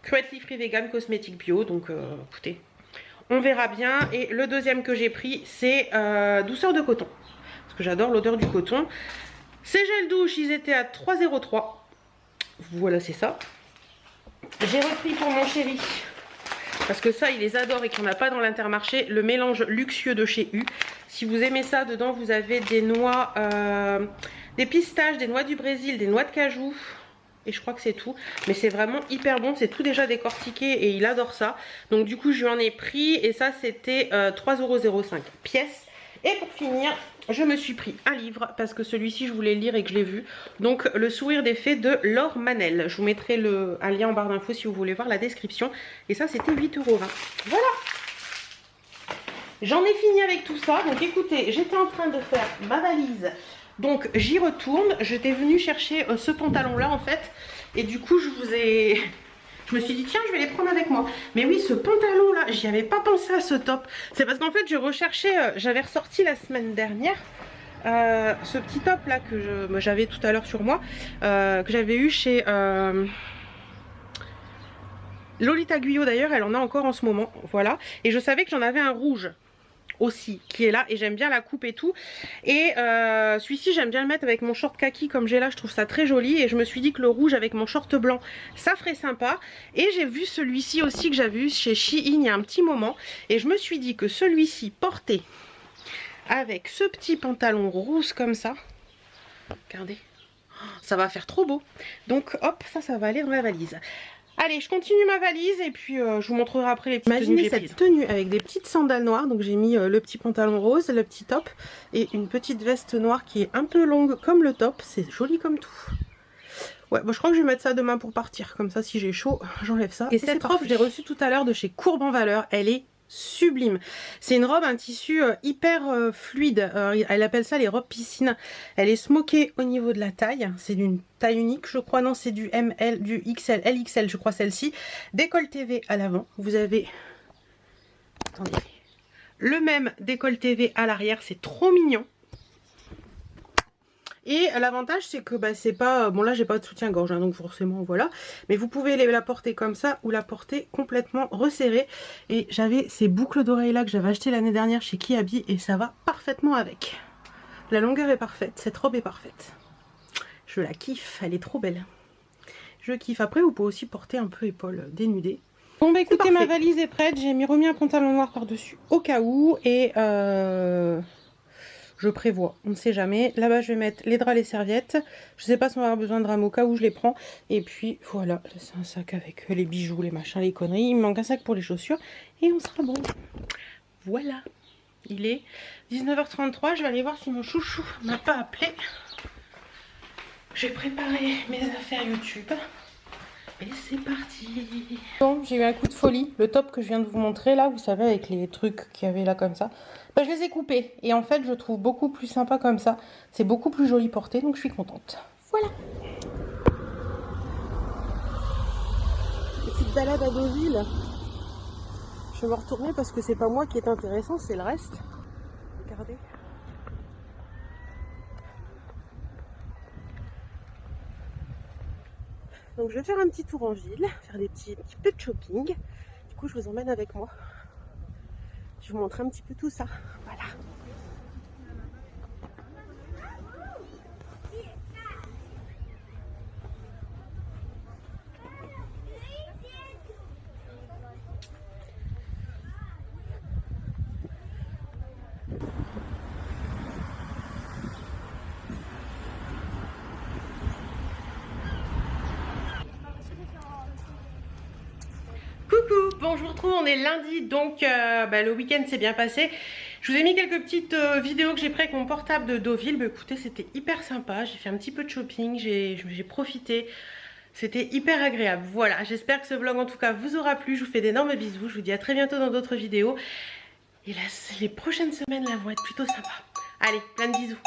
Cruelty free vegan cosmétique bio, donc écoutez, on verra bien. Et le deuxième que j'ai pris, c'est douceur de coton, parce que j'adore l'odeur du coton. Ces gels douche, ils étaient à 3,03 €. Voilà, c'est ça. J'ai repris pour mon chéri, parce que ça il les adore et qu'il n'y en a pas dans l'Intermarché, le mélange luxueux de chez U. Si vous aimez ça, dedans vous avez des noix, des pistaches, des noix du Brésil, des noix de cajou. Et je crois que c'est tout. Mais c'est vraiment hyper bon. C'est tout déjà décortiqué et il adore ça. Donc du coup je lui en ai pris. Et ça c'était 3,05 € pièce. Et pour finir, je me suis pris un livre. Parce que celui-ci je voulais le lire et que je l'ai vu. Donc Le sourire des fées de Laure Manel. Je vous mettrai un lien en barre d'infos si vous voulez voir la description. Et ça c'était 8,20 €. Voilà. J'en ai fini avec tout ça. Donc écoutez, j'étais en train de faire ma valise. Donc j'y retourne. J'étais venue chercher ce pantalon là en fait. Et du coup je me suis dit tiens je vais les prendre avec moi. Mais oui, ce pantalon là, j'y avais pas pensé à ce top. C'est parce qu'en fait je recherchais, j'avais ressorti la semaine dernière ce petit top là que j'avais tout à l'heure sur moi, que j'avais eu chez Lolita Guyot d'ailleurs, elle en a encore en ce moment. Voilà. Et je savais que j'en avais un rouge aussi qui est là et j'aime bien la coupe et tout. Et celui-ci j'aime bien le mettre avec mon short kaki comme j'ai là, je trouve ça très joli. Et je me suis dit que le rouge avec mon short blanc ça ferait sympa. Et j'ai vu celui-ci aussi que j'avais eu chez Shein il y a un petit moment. Et je me suis dit que celui-ci porté avec ce petit pantalon rose comme ça, regardez, ça va faire trop beau. Donc hop, ça va aller dans la valise. Allez, je continue ma valise et puis je vous montrerai après les petites tenues que j'ai prises. Imaginez cette tenue avec des petites sandales noires. Donc j'ai mis le petit pantalon rose, le petit top et une petite veste noire qui est un peu longue comme le top. C'est joli comme tout. Ouais, bon, je crois que je vais mettre ça demain pour partir. Comme ça, si j'ai chaud, j'enlève ça. Et cette robe, je l'ai reçue tout à l'heure de chez Courbe en Valeur. Elle est sublime. C'est une robe, un tissu hyper fluide. Elle appelle ça les robes piscine. Elle est smokée au niveau de la taille. C'est d'une taille unique, je crois. Non, c'est du ML, du XL, LXL, je crois celle-ci. Décolleté V à l'avant. Vous avez, attendez, le même décolleté V à l'arrière. C'est trop mignon. Et l'avantage c'est que bah, c'est pas... Bon là j'ai pas de soutien-gorge hein, donc forcément voilà. Mais vous pouvez la porter comme ça ou la porter complètement resserrée. Et j'avais ces boucles d'oreilles là que j'avais acheté l'année dernière chez Kiabi et ça va parfaitement avec. La longueur est parfaite, cette robe est parfaite. Je la kiffe, elle est trop belle. Je kiffe. Après vous pouvez aussi porter un peu épaule dénudée. Bon bah écoutez, ma valise est prête. J'ai remis un pantalon noir par dessus au cas où. Et je prévois, on ne sait jamais. Là-bas, je vais mettre les draps, les serviettes. Je ne sais pas si on va avoir besoin de draps au cas où je les prends. Et puis, voilà, c'est un sac avec les bijoux, les machins, les conneries. Il me manque un sac pour les chaussures. Et on sera bon. Voilà. Il est 19h33. Je vais aller voir si mon chouchou m'a pas appelé. J'ai préparé mes affaires YouTube. Et c'est parti. Bon, j'ai eu un coup de folie. Le top que je viens de vous montrer là, vous savez, avec les trucs qu'il y avait là comme ça. Bah, je les ai coupés. Et en fait, je trouve beaucoup plus sympa comme ça. C'est beaucoup plus joli porté, donc je suis contente. Voilà. Petite balade à Deauville. Je vais me retourner parce que c'est pas moi qui est intéressant, c'est le reste. Regardez. Donc je vais faire un petit tour en ville, faire des petits peu de shopping. Du coup je vous emmène avec moi. Je vous montre un petit peu tout ça. Voilà. Bon, je vous retrouve, on est lundi, donc le week-end s'est bien passé. Je vous ai mis quelques petites vidéos que j'ai prises avec mon portable de Deauville. Bah, écoutez, c'était hyper sympa, j'ai fait un petit peu de shopping, j'ai profité. C'était hyper agréable. Voilà, j'espère que ce vlog en tout cas vous aura plu. Je vous fais d'énormes bisous, je vous dis à très bientôt dans d'autres vidéos. Et là, les prochaines semaines là vont être plutôt sympas. Allez, plein de bisous.